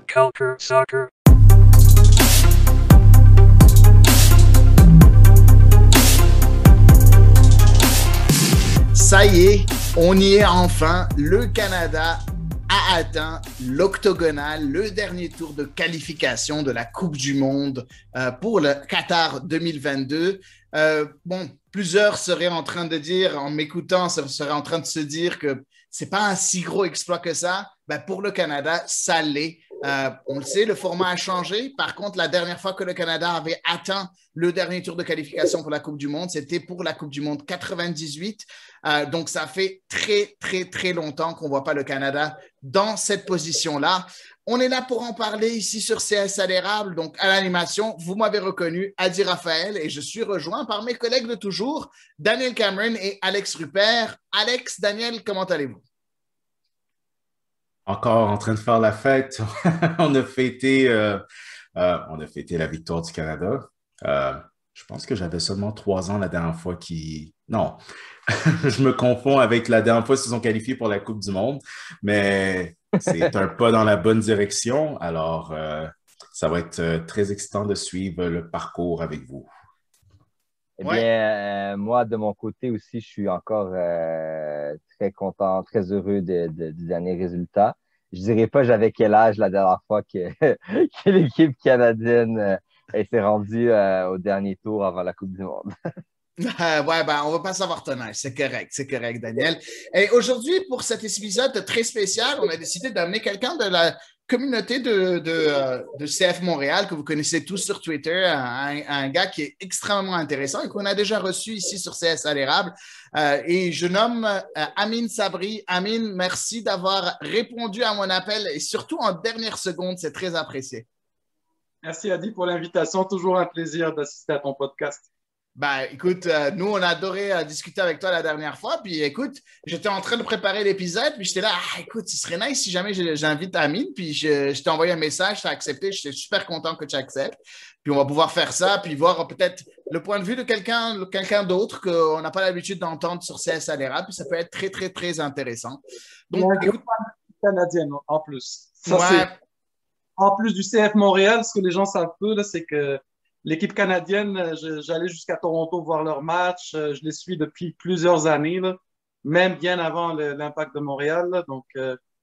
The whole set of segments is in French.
Culture Soccer. Ça y est, on y est enfin. Le Canada a atteint l'octogonal, le dernier tour de qualification de la Coupe du Monde pour le Qatar 2022. Plusieurs seraient en train de dire, en m'écoutant, seraient en train de se dire que c'est pas un si gros exploit que ça. Pour le Canada, ça l'est. On le sait, le format a changé. Par contre, la dernière fois que le Canada avait atteint le dernier tour de qualification pour la Coupe du Monde, c'était pour la Coupe du Monde 98. Donc, ça fait très, très, très longtemps qu'on ne voit pas le Canada dans cette position-là. On est là pour en parler ici sur CS à l'érable. Donc, à l'animation, vous m'avez reconnu, Adi Raphaël, et je suis rejoint par mes collègues de toujours, Daniel Cameron et Alex Rupert. Alex, Daniel, comment allez-vous? Encore en train de faire la fête. On a fêté, la victoire du Canada. Je pense que j'avais seulement 3 ans la dernière fois qui... Non, je me confonds avec la dernière fois qu'ils se sont qualifiés pour la Coupe du Monde, mais c'est un pas dans la bonne direction. Alors, ça va être très excitant de suivre le parcours avec vous. Eh bien, moi, de mon côté aussi, je suis encore très content, très heureux du dernier résultat. Je dirais pas j'avais quel âge la dernière fois que, que l'équipe canadienne s'est rendue au dernier tour avant la Coupe du Monde. On va pas savoir ton âge. C'est correct, Daniel. Et aujourd'hui, pour cet épisode très spécial, on a décidé d'amener quelqu'un de la communauté de CF Montréal, que vous connaissez tous sur Twitter, un gars qui est extrêmement intéressant et qu'on a déjà reçu ici sur CS à l'érable. Et je nomme Amine Sabri. Amine, merci d'avoir répondu à mon appel et surtout en dernière seconde, c'est très apprécié. Merci Adi pour l'invitation. Toujours un plaisir d'assister à ton podcast. Écoute, nous, on a adoré discuter avec toi la dernière fois. Puis, écoute, j'étais en train de préparer l'épisode. Puis, j'étais là, écoute, ce serait nice si jamais j'invite Amine. Puis, je t'ai envoyé un message, tu as accepté. J'étais super content que tu acceptes. Puis, on va pouvoir faire ça. Puis, voir peut-être le point de vue de quelqu'un d'autre qu'on n'a pas l'habitude d'entendre sur CS à l'érable. Puis, ça peut être très, très, très intéressant. Donc, écoute, canadienne en plus. En plus du CF Montréal, ce que les gens savent peu, là, c'est que l'équipe canadienne, j'allais jusqu'à Toronto voir leurs matchs. Je les suis depuis plusieurs années, là, même bien avant l'Impact de Montréal. Là. Donc,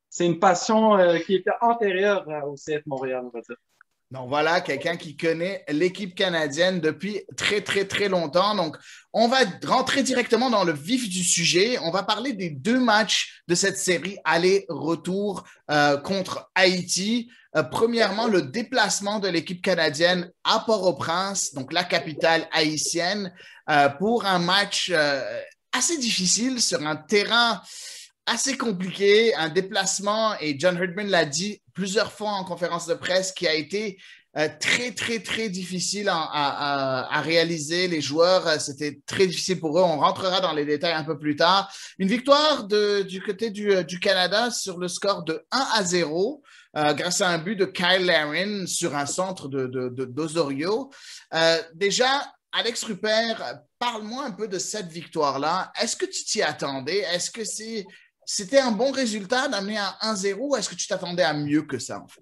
c'est une passion qui était antérieure au CF Montréal, on va dire. Donc voilà, quelqu'un qui connaît l'équipe canadienne depuis très, très, très longtemps. Donc, on va rentrer directement dans le vif du sujet. On va parler des 2 matchs de cette série aller-retour contre Haïti. Premièrement, le déplacement de l'équipe canadienne à Port-au-Prince, donc la capitale haïtienne, pour un match assez difficile sur un terrain assez compliqué, un déplacement, et John Herdman l'a dit plusieurs fois en conférence de presse, qui a été très, très, très difficile à réaliser. Les joueurs, c'était très difficile pour eux. On rentrera dans les détails un peu plus tard. Une victoire du côté du Canada sur le score de 1-0. Grâce à un but de Kyle Larin sur un centre d'Osorio. Déjà, Alex Rupert, parle-moi un peu de cette victoire-là. Est-ce que tu t'y attendais? Est-ce que c'était un bon résultat d'amener à 1-0 ou est-ce que tu t'attendais à mieux que ça, en fait?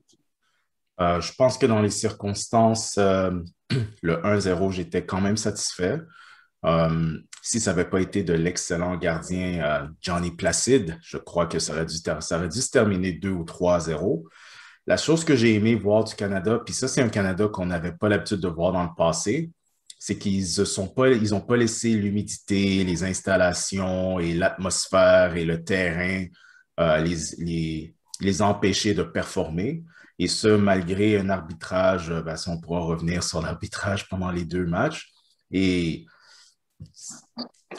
Je pense que dans les circonstances, le 1-0, j'étais quand même satisfait. Si ça n'avait pas été de l'excellent gardien Johnny Placide, je crois que ça aurait dû se terminer 2 ou 3-0. La chose que j'ai aimé voir du Canada, puis ça, c'est un Canada qu'on n'avait pas l'habitude de voir dans le passé, c'est qu'ils n'ont pas laissé l'humidité, les installations et l'atmosphère et le terrain les empêcher de performer. Et ce, malgré un arbitrage, si on pourra revenir sur l'arbitrage pendant les 2 matchs. Et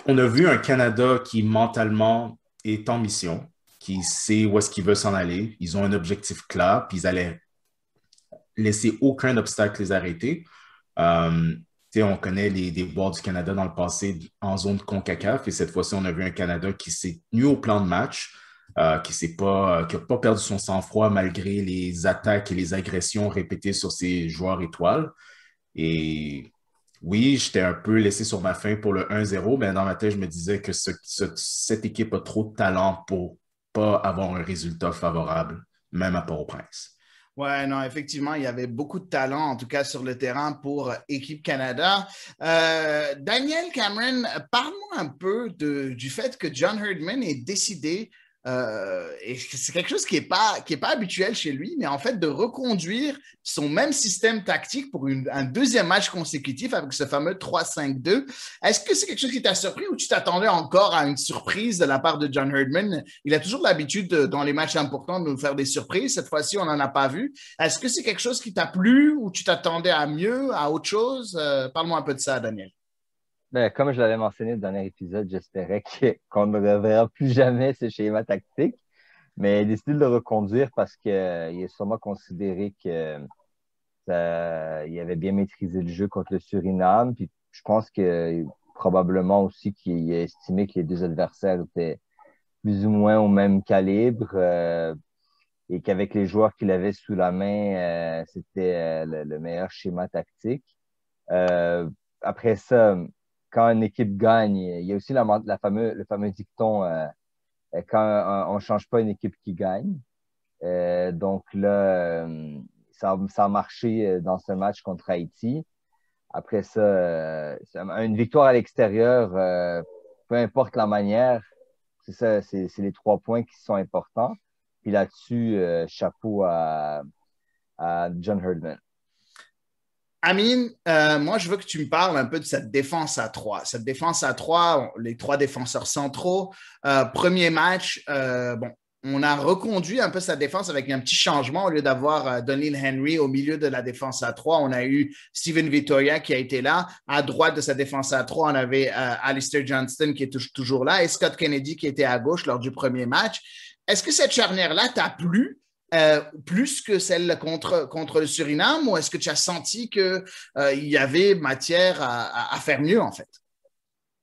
on a vu un Canada qui, mentalement, est en mission, qui sait où est-ce qu'il veut s'en aller. Ils ont un objectif clair, puis ils allaient laisser aucun obstacle les arrêter. On connaît les déboires du Canada dans le passé en zone de CONCACAF, et cette fois-ci, on a vu un Canada qui s'est tenu au plan de match, qui n'a pas perdu son sang-froid malgré les attaques et les agressions répétées sur ses joueurs étoiles. Et oui, j'étais un peu laissé sur ma faim pour le 1-0, mais dans ma tête, je me disais que cette équipe a trop de talent pour pas avoir un résultat favorable, même à Port-au-Prince. Ouais, non, effectivement, il y avait beaucoup de talent, en tout cas sur le terrain pour Équipe Canada. Daniel Cameron, parle-moi un peu du fait que John Herdman ait décidé, et c'est quelque chose qui est pas habituel chez lui, mais en fait de reconduire son même système tactique pour un deuxième match consécutif avec ce fameux 3-5-2. Est-ce que c'est quelque chose qui t'a surpris ou tu t'attendais encore à une surprise de la part de John Herdman? Il a toujours l'habitude, dans les matchs importants, de nous faire des surprises. Cette fois-ci, on n'en a pas vu. Est-ce que c'est quelque chose qui t'a plu ou tu t'attendais à mieux, à autre chose? Parle-moi un peu de ça, Daniel. Ben, comme je l'avais mentionné dans le dernier épisode, j'espérais qu'on ne reverra plus jamais ce schéma tactique. Mais il a décidé de le reconduire parce qu'il a sûrement considéré que il avait bien maîtrisé le jeu contre le Suriname. Puis je pense que probablement aussi qu'il a estimé que les deux adversaires étaient plus ou moins au même calibre et qu'avec les joueurs qu'il avait sous la main, c'était le meilleur schéma tactique. Après ça, quand une équipe gagne, il y a aussi le fameux dicton quand on ne change pas une équipe qui gagne. Donc là, ça a marché dans ce match contre Haïti. Après ça, une victoire à l'extérieur, peu importe la manière, c'est ça, c'est les 3 points qui sont importants. Puis là-dessus, chapeau à John Herdman. Amine, moi, je veux que tu me parles un peu de cette défense à 3. Cette défense à 3, les 3 défenseurs centraux. Premier match, bon, on a reconduit un peu sa défense avec un petit changement. Au lieu d'avoir Donald Henry au milieu de la défense à 3, on a eu Steven Victoria qui a été là. À droite de sa défense à 3, on avait Alistair Johnston qui est toujours là et Scott Kennedy qui était à gauche lors du premier match. Est-ce que cette charnière-là t'a plu? Plus que celle contre le Suriname, ou est-ce que tu as senti qu'il y avait matière à faire mieux, en fait?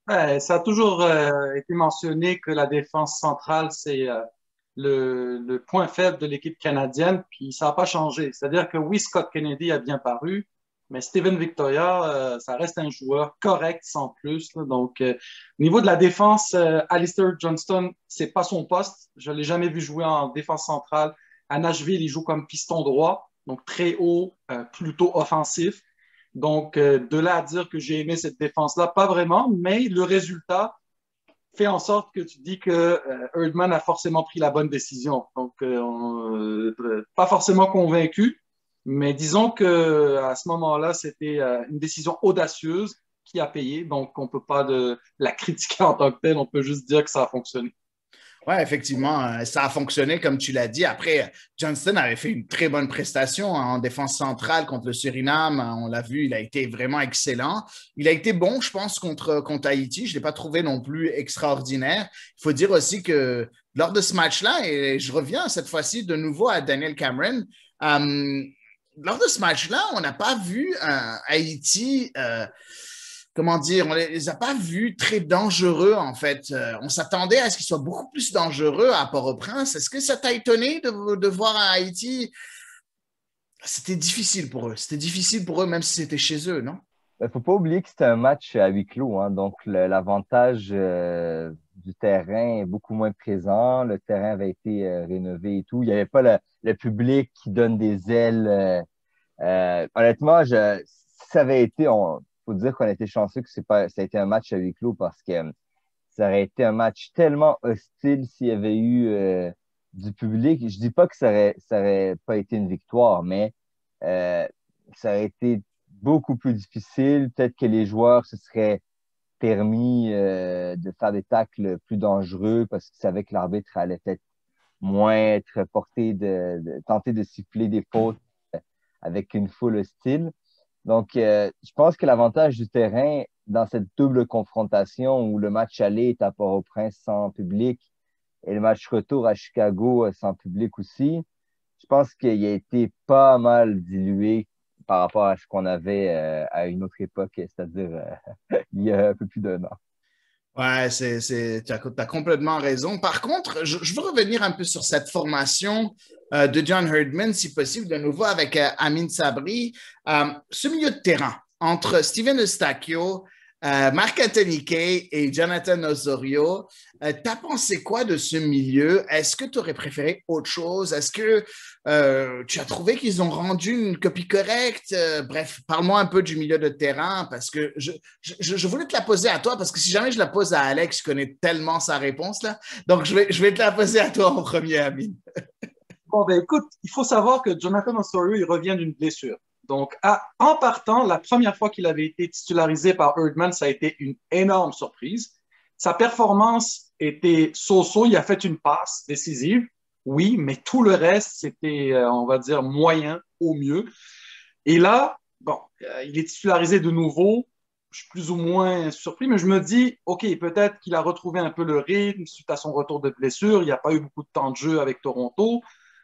Ouais, ça a toujours été mentionné que la défense centrale, c'est le point faible de l'équipe canadienne, puis ça n'a pas changé. C'est-à-dire que oui, Scott Kennedy a bien paru, mais Steven Victoria, ça reste un joueur correct sans plus, là. Donc, au niveau de la défense, Alistair Johnston, c'est pas son poste. Je l'ai jamais vu jouer en défense centrale. À Nashville, il joue comme piston droit, donc très haut, plutôt offensif. Donc, de là à dire que j'ai aimé cette défense-là, pas vraiment, mais le résultat fait en sorte que tu dis que Herdman a forcément pris la bonne décision. Donc, pas forcément convaincu, mais disons que à ce moment-là, c'était une décision audacieuse qui a payé. Donc, on ne peut pas la critiquer en tant que telle, on peut juste dire que ça a fonctionné. Oui, effectivement, ça a fonctionné comme tu l'as dit. Après, Johnston avait fait une très bonne prestation en défense centrale contre le Suriname. On l'a vu, il a été vraiment excellent. Il a été bon, je pense, contre Haïti. Je ne l'ai pas trouvé non plus extraordinaire. Il faut dire aussi que lors de ce match-là, et je reviens cette fois-ci de nouveau à Daniel Cameron, lors de ce match-là, on n'a pas vu Haïti comment dire, on ne les a pas vus très dangereux, en fait. On s'attendait à ce qu'ils soient beaucoup plus dangereux à Port-au-Prince. Est-ce que ça t'a étonné de voir à Haïti? C'était difficile pour eux. C'était difficile pour eux, même si c'était chez eux, non? Il ne faut pas oublier que c'était un match à huis clos, hein. Donc, l'avantage du terrain est beaucoup moins présent. Le terrain avait été rénové et tout. Il n'y avait pas le public qui donne des ailes. Honnêtement, si ça avait été... faut dire qu'on a été chanceux que ça a été un match à huis clos parce que ça aurait été un match tellement hostile s'il y avait eu du public. Je dis pas que ça aurait pas été une victoire, mais ça aurait été beaucoup plus difficile. Peut-être que les joueurs se seraient permis de faire des tacles plus dangereux parce qu'ils savaient que l'arbitre allait peut-être moins être porté de tenter de siffler des fautes avec une foule hostile. Donc, je pense que l'avantage du terrain dans cette double confrontation où le match aller est à Port-au-Prince sans public et le match retour à Chicago sans public aussi, je pense qu'il a été pas mal dilué par rapport à ce qu'on avait à une autre époque, c'est-à-dire il y a un peu plus d'1 an. Ouais, tu as complètement raison. Par contre, je veux revenir un peu sur cette formation de John Herdman, si possible, de nouveau avec Amine Sabri. Ce milieu de terrain entre Steven Eustáquio, Marc-Anthony Kaye et Jonathan Osorio, t'as pensé quoi de ce milieu? Est-ce que tu aurais préféré autre chose? Est-ce que tu as trouvé qu'ils ont rendu une copie correcte? Bref, parle-moi un peu du milieu de terrain parce que je voulais te la poser à toi parce que si jamais je la pose à Alex, je connais tellement sa réponse là. Donc, je vais te la poser à toi en premier, Amine. Bon, ben écoute, il faut savoir que Jonathan Osorio, il revient d'une blessure. Donc, en partant, la première fois qu'il avait été titularisé par Erdman, ça a été une énorme surprise. Sa performance était so-so. Il a fait une passe décisive, oui, mais tout le reste, c'était, on va dire, moyen au mieux. Et là, bon, il est titularisé de nouveau. Je suis plus ou moins surpris, mais je me dis, OK, peut-être qu'il a retrouvé un peu le rythme suite à son retour de blessure. Il n'y a pas eu beaucoup de temps de jeu avec Toronto.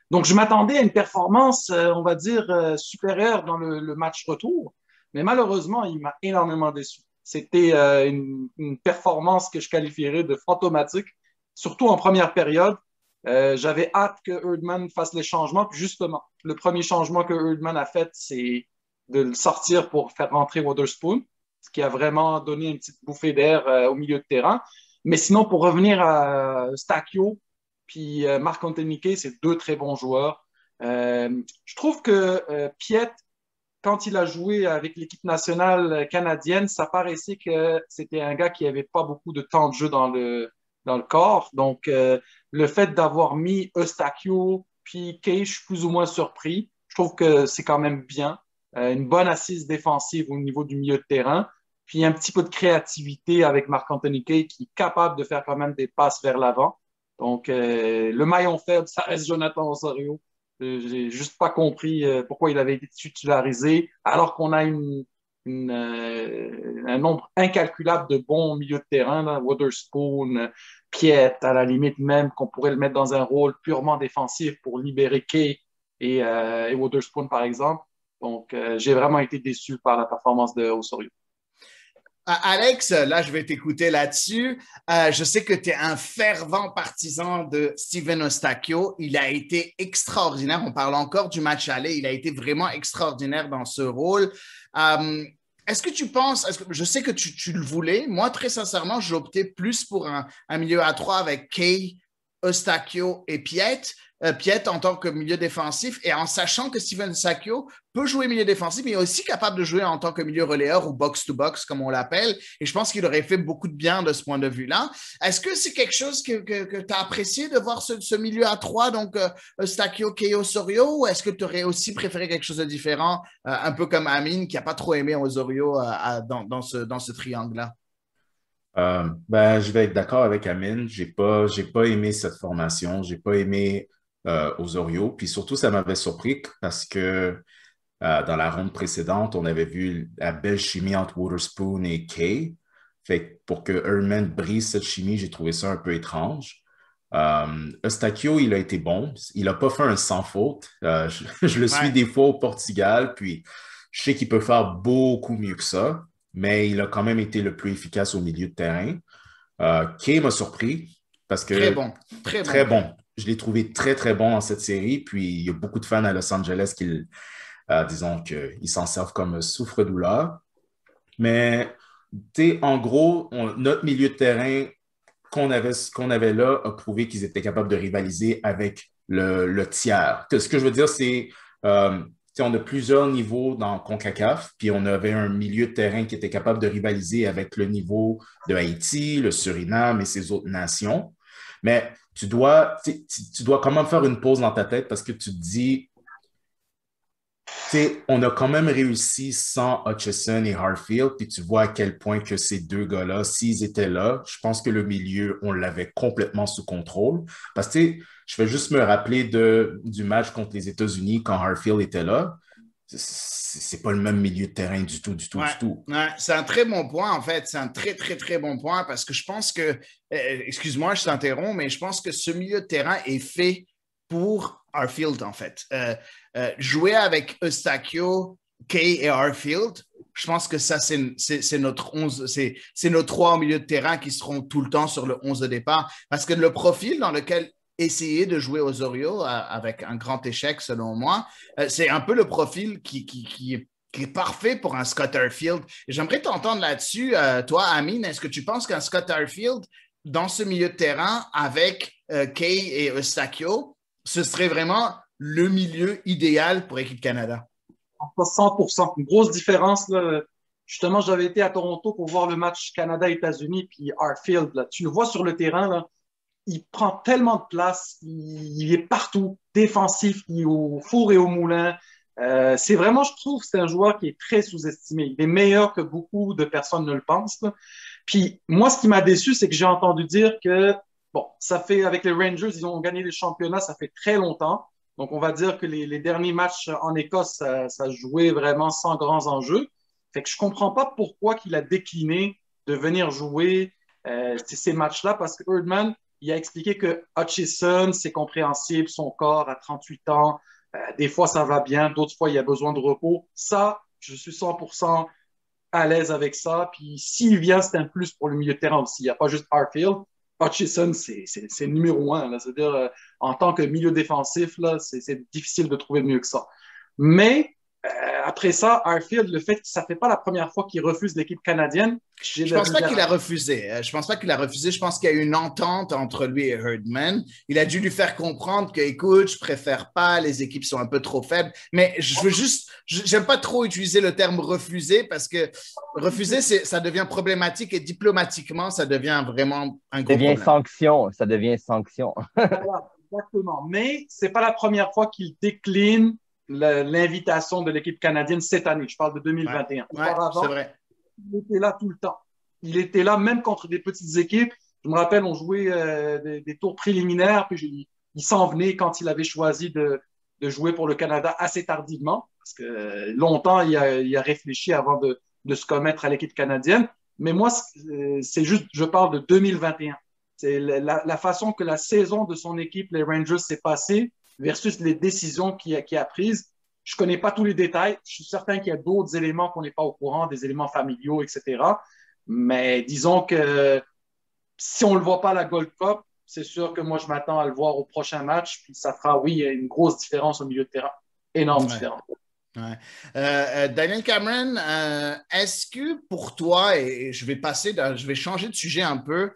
Donc, je m'attendais à une performance, on va dire, supérieure dans le match retour. Mais malheureusement, il m'a énormément déçu. C'était une performance que je qualifierais de fantomatique, surtout en première période. J'avais hâte que Erdman fasse les changements. Puis justement, le premier changement que Erdman a fait, c'est de le sortir pour faire rentrer Wotherspoon, ce qui a vraiment donné une petite bouffée d'air au milieu de terrain. Mais sinon, pour revenir à Stakio, puis Marc-Anthony Kaye, c'est deux très bons joueurs. Je trouve que Piet, quand il a joué avec l'équipe nationale canadienne, ça paraissait que c'était un gars qui n'avait pas beaucoup de temps de jeu dans le corps. Donc, le fait d'avoir mis Eustakio puis Kaye, je suis plus ou moins surpris. Je trouve que c'est quand même bien. Une bonne assise défensive au niveau du milieu de terrain. Puis un petit peu de créativité avec Marc-Anthony Kaye qui est capable de faire quand même des passes vers l'avant. Donc, le maillon faible, ça reste Jonathan Osorio. J'ai juste pas compris pourquoi il avait été titularisé, alors qu'on a un nombre incalculable de bons milieux de terrain, là, Wotherspoon, Piet, à la limite même qu'on pourrait le mettre dans un rôle purement défensif pour libérer Kaye et Wotherspoon, par exemple. Donc, j'ai vraiment été déçu par la performance de Osorio. Alex, là, je vais t'écouter là-dessus. Je sais que tu es un fervent partisan de Steven Eustakio. Il a été extraordinaire. On parle encore du match aller. Il a été vraiment extraordinaire dans ce rôle. Est-ce que tu penses, je sais que tu le voulais. Moi, très sincèrement, j'ai opté plus pour un milieu à 3 avec Kaye, Eustakio et Piet. Piet en tant que milieu défensif et en sachant que Steven Eustakio peut jouer milieu défensif, mais il est aussi capable de jouer en tant que milieu relayeur ou box-to-box, comme on l'appelle. Et je pense qu'il aurait fait beaucoup de bien de ce point de vue-là. Est-ce que c'est quelque chose que tu as apprécié de voir ce milieu à 3, donc Eustakio, Kaye, Osorio, ou est-ce que tu aurais aussi préféré quelque chose de différent, un peu comme Amine, qui n'a pas trop aimé Osorio dans ce triangle-là? Je vais être d'accord avec Amine. J'ai pas aimé cette formation. J'ai pas aimé Osorio. Puis surtout, ça m'avait surpris parce que dans la ronde précédente, on avait vu la belle chimie entre Wotherspoon et Kaye. Fait que pour que Erdman brise cette chimie, j'ai trouvé ça un peu étrange. Eustakio, il a été bon. Il n'a pas fait un sans faute. Je le suis des fois au Portugal, puis je sais qu'il peut faire beaucoup mieux que ça, mais il a quand même été le plus efficace au milieu de terrain. Kaye m'a surpris parce que très bon. Très bon. Je l'ai trouvé très, très bon dans cette série. Puis, il y a beaucoup de fans à Los Angeles qui, disons, qu'ils s'en servent comme souffre-douleur. Mais, tu sais, en gros, notre milieu de terrain qu'on avait là a prouvé qu'ils étaient capables de rivaliser avec le tiers. Ce que je veux dire, c'est, on a plusieurs niveaux dans CONCACAF, puis on avait un milieu de terrain qui était capable de rivaliser avec le niveau de Haïti, le Suriname et ces autres nations. Mais tu dois quand même faire une pause dans ta tête parce que tu te dis, on a quand même réussi sans Hutchison et Harfield, puis tu vois à quel point que ces deux gars-là, s'ils étaient là, je pense que le milieu, on l'avait complètement sous contrôle. Parce que, je vais juste me rappeler du match contre les États-Unis quand Harfield était là. C'est pas le même milieu de terrain du tout. Ouais, c'est un très bon point, en fait. C'est un très, très, très bon point parce que je pense que, excuse-moi, je t'interromps, mais je pense que ce milieu de terrain est fait pour Harfield, en fait. Jouer avec Eustakio, Kaye et Harfield, je pense que ça, c'est notre 11, c'est nos 3 au milieu de terrain qui seront tout le temps sur le 11 de départ. Parce que le profil dans lequel essayer de jouer Osorio avec un grand échec, selon moi, c'est un peu le profil qui est qui est parfait pour un Scott Arfield. Et j'aimerais t'entendre là-dessus, toi, Amine, est-ce que tu penses qu'un Scott Arfield, dans ce milieu de terrain, avec Kay et Eustáquio, ce serait vraiment le milieu idéal pour l'équipe Canada? 100%. Une grosse différence, là. Justement, j'avais été à Toronto pour voir le match Canada-États-Unis, puis Arfield, là, tu le vois sur le terrain, là, il prend tellement de place, il est partout, défensif, il est au four et au moulin. C'est vraiment, je trouve, c'est un joueur qui est très sous-estimé. Il est meilleur que beaucoup de personnes ne le pensent, là. Puis moi, ce qui m'a déçu, c'est que j'ai entendu dire que, bon, ça fait, avec les Rangers, ils ont gagné les championnats, ça fait très longtemps. Donc, on va dire que les derniers matchs en Écosse, ça jouait vraiment sans grands enjeux. Fait que je comprends pas pourquoi qu'il a décliné de venir jouer ces matchs-là, parce que Erdman, il a expliqué que Hutchison, c'est compréhensible, son corps à 38 ans, des fois ça va bien, d'autres fois il a besoin de repos. Ça, je suis 100% à l'aise avec ça. Puis s'il vient, c'est un plus pour le milieu de terrain aussi. Il n'y a pas juste Arfield. Hutchison, c'est numéro un. Là. C'est-à-dire, en tant que milieu défensif, là, c'est difficile de trouver mieux que ça. Mais après ça, Arfield, le fait que ça ne fait pas la première fois qu'il refuse l'équipe canadienne. Je pense pas qu'il a refusé. Je pense pas qu'il a refusé. Je pense qu'il y a eu une entente entre lui et Herdman. Il a dû lui faire comprendre que, écoute, je préfère pas, les équipes sont un peu trop faibles. Mais je veux juste, j'aime pas trop utiliser le terme refuser parce que refuser, ça devient problématique et diplomatiquement, ça devient vraiment un gros problème. Ça devient sanction. Voilà, exactement. Mais c'est pas la première fois qu'il décline l'invitation de l'équipe canadienne cette année. Je parle de 2021. Ouais, c'est vrai. Il était là tout le temps. Il était là même contre des petites équipes. Je me rappelle, on jouait des tours préliminaires, puis il s'en venait quand il avait choisi de jouer pour le Canada assez tardivement, parce que longtemps, il a réfléchi avant de se commettre à l'équipe canadienne. Mais moi, c'est juste, je parle de 2021. C'est la façon que la saison de son équipe, les Rangers, s'est passée versus les décisions qu'il a prises. Je ne connais pas tous les détails. Je suis certain qu'il y a d'autres éléments qu'on n'est pas au courant, des éléments familiaux, etc. Mais disons que si on ne le voit pas à la Gold Cup, c'est sûr que moi, je m'attends à le voir au prochain match. Puis ça fera, oui, une grosse différence au milieu de terrain. Énorme différence. Ouais. Daniel Cameron, est-ce que pour toi, et je vais changer de sujet un peu,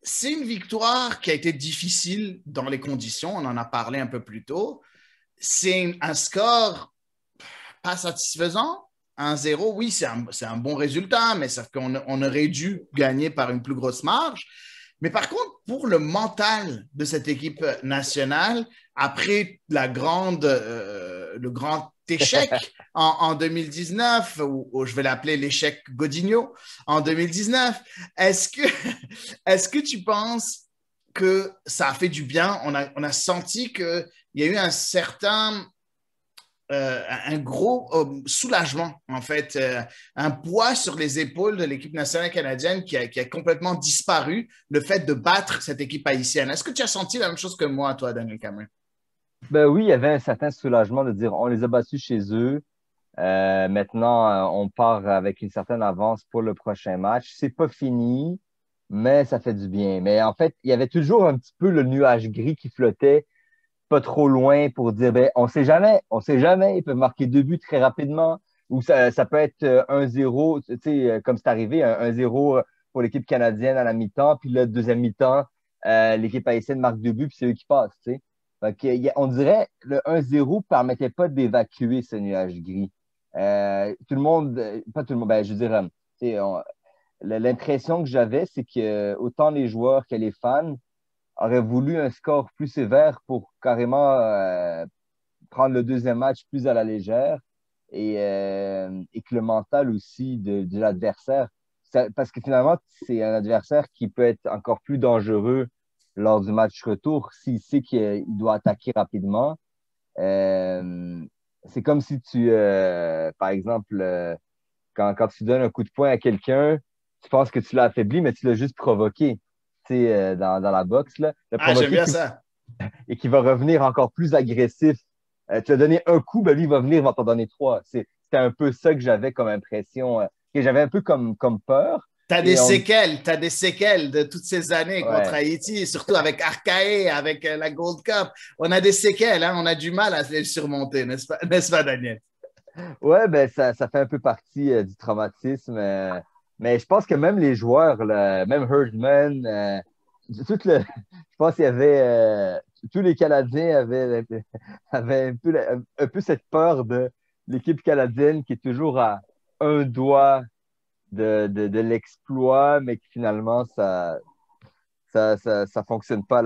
c'est une victoire qui a été difficile dans les conditions, on en a parlé un peu plus tôt. C'est un score pas satisfaisant, 1-0. Oui, c'est un bon résultat, mais ça fait qu'on aurait dû gagner par une plus grosse marge. Mais par contre, pour le mental de cette équipe nationale, après le grand échec en 2019, ou je vais l'appeler l'échec Godinho en 2019, est-ce que tu penses que ça a fait du bien? On a senti qu'il y a eu un certain, un gros soulagement, en fait, un poids sur les épaules de l'équipe nationale canadienne qui a complètement disparu, le fait de battre cette équipe haïtienne. Est-ce que tu as senti la même chose que moi, toi, Daniel Cameron? Ben oui, il y avait un certain soulagement de dire on les a battus chez eux. Maintenant, on part avec une certaine avance pour le prochain match. C'est pas fini, mais ça fait du bien. Mais en fait, il y avait toujours un petit peu le nuage gris qui flottait pas trop loin pour dire ben on sait jamais, ils peuvent marquer 2 buts très rapidement ou ça peut être 1-0, tu sais, comme c'est arrivé, 1-0 pour l'équipe canadienne à la mi-temps, puis le deuxième mi-temps, l'équipe haïtienne marque 2 buts, puis c'est eux qui passent, tu sais. Fait que, on dirait le 1-0 permettait pas d'évacuer ce nuage gris. Tout le monde, pas tout le monde, ben, je veux dire, tu sais, l'impression que j'avais, c'est que autant les joueurs que les fans auraient voulu un score plus sévère pour carrément prendre le deuxième match plus à la légère et que le mental aussi de l'adversaire. Parce que finalement, c'est un adversaire qui peut être encore plus dangereux lors du match retour s'il sait qu'il doit attaquer rapidement. C'est comme si par exemple, quand tu donnes un coup de poing à quelqu'un, tu penses que tu l'as affaibli, mais tu l'as juste provoqué. Dans la boxe. Là, j'aime bien ça. Et qui va revenir encore plus agressif. Tu as donné un coup, ben lui, il va venir, il va t'en donner 3. C'était un peu ça que j'avais comme impression, que j'avais un peu comme peur. Tu as des séquelles de toutes ces années contre Haïti, surtout avec Arcae, avec la Gold Cup. On a des séquelles, hein? On a du mal à les surmonter, n'est-ce pas, Daniel? Ouais, ben ça fait un peu partie du traumatisme. Mais je pense que même les joueurs, là, même Herdman, je pense qu'il y avait tous les Canadiens avaient un peu cette peur de l'équipe canadienne qui est toujours à un doigt de l'exploit, mais que finalement ça fonctionne pas à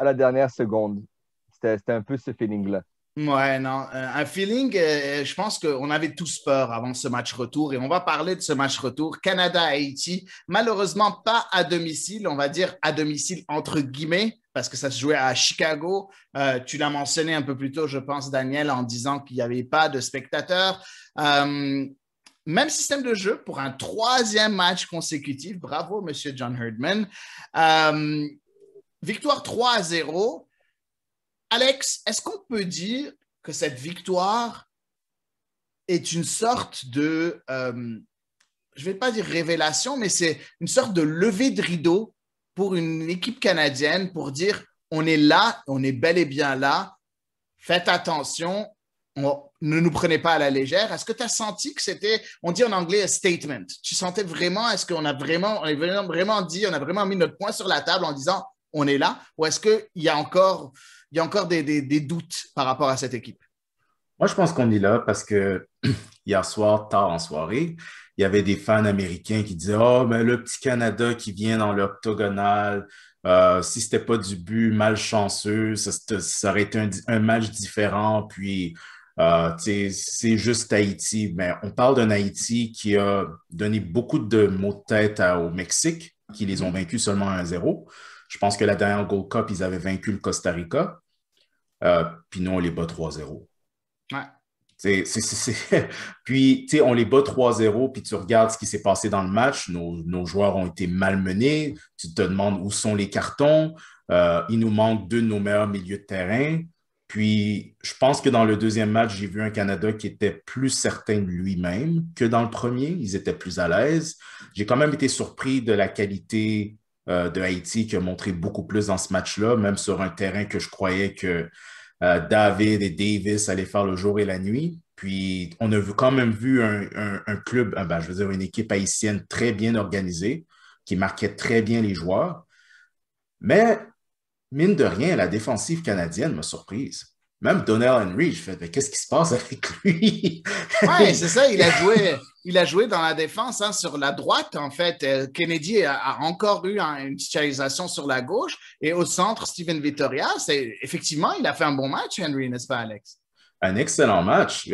la dernière seconde. C'était un peu ce feeling-là. Ouais, non, un feeling, je pense qu'on avait tous peur avant ce match retour et on va parler de ce match retour. Canada-Haïti, malheureusement pas à domicile, on va dire à domicile entre guillemets, parce que ça se jouait à Chicago. Tu l'as mentionné un peu plus tôt, je pense, Daniel, en disant qu'il n'y avait pas de spectateurs. Même système de jeu pour un troisième match consécutif. Bravo, Monsieur John Herdman. Victoire 3-0. Alex, est-ce qu'on peut dire que cette victoire est une sorte de, je ne vais pas dire révélation, mais c'est une sorte de levée de rideau pour une équipe canadienne pour dire on est là, on est bel et bien là, faites attention, ne nous prenez pas à la légère. Est-ce que tu as senti que c'était, on dit en anglais, a statement? Tu sentais vraiment, est-ce qu'on a vraiment, on a vraiment mis notre poing sur la table en disant on est là, ou est-ce qu'il y a encore des doutes par rapport à cette équipe? Moi, je pense qu'on est là parce que hier soir, tard en soirée, il y avait des fans américains qui disaient oh, mais le petit Canada qui vient dans l'octogonal, si c'était pas du but malchanceux, ça aurait été un match différent. Puis, c'est juste Haïti. Mais on parle d'un Haïti qui a donné beaucoup de maux de tête au Mexique, qui les ont vaincus seulement 1-0. Je pense que la dernière Gold Cup, ils avaient vaincu le Costa Rica. Puis nous, on les bat 3-0. Ouais. Puis, tu sais, on les bat 3-0, puis tu regardes ce qui s'est passé dans le match. Nos joueurs ont été malmenés. Tu te demandes où sont les cartons. Il nous manque deux de nos meilleurs milieux de terrain. Puis, je pense que dans le deuxième match, j'ai vu un Canada qui était plus certain de lui-même que dans le premier. Ils étaient plus à l'aise. J'ai quand même été surpris de la qualité de Haïti qui a montré beaucoup plus dans ce match-là, même sur un terrain que je croyais que David et Davis allaient faire le jour et la nuit. Puis, on a quand même vu un club, je veux dire, une équipe haïtienne très bien organisée, qui marquait très bien les joueurs. Mais, mine de rien, la défensive canadienne m'a surprise. Même Donnell Henry, je fais, mais qu'est-ce qui se passe avec lui? Oui, c'est ça, il a joué dans la défense sur la droite, en fait. Kennedy a encore eu une titularisation sur la gauche et au centre, Steven Vittoria. Effectivement, il a fait un bon match, Henry, n'est-ce pas, Alex? Un excellent match.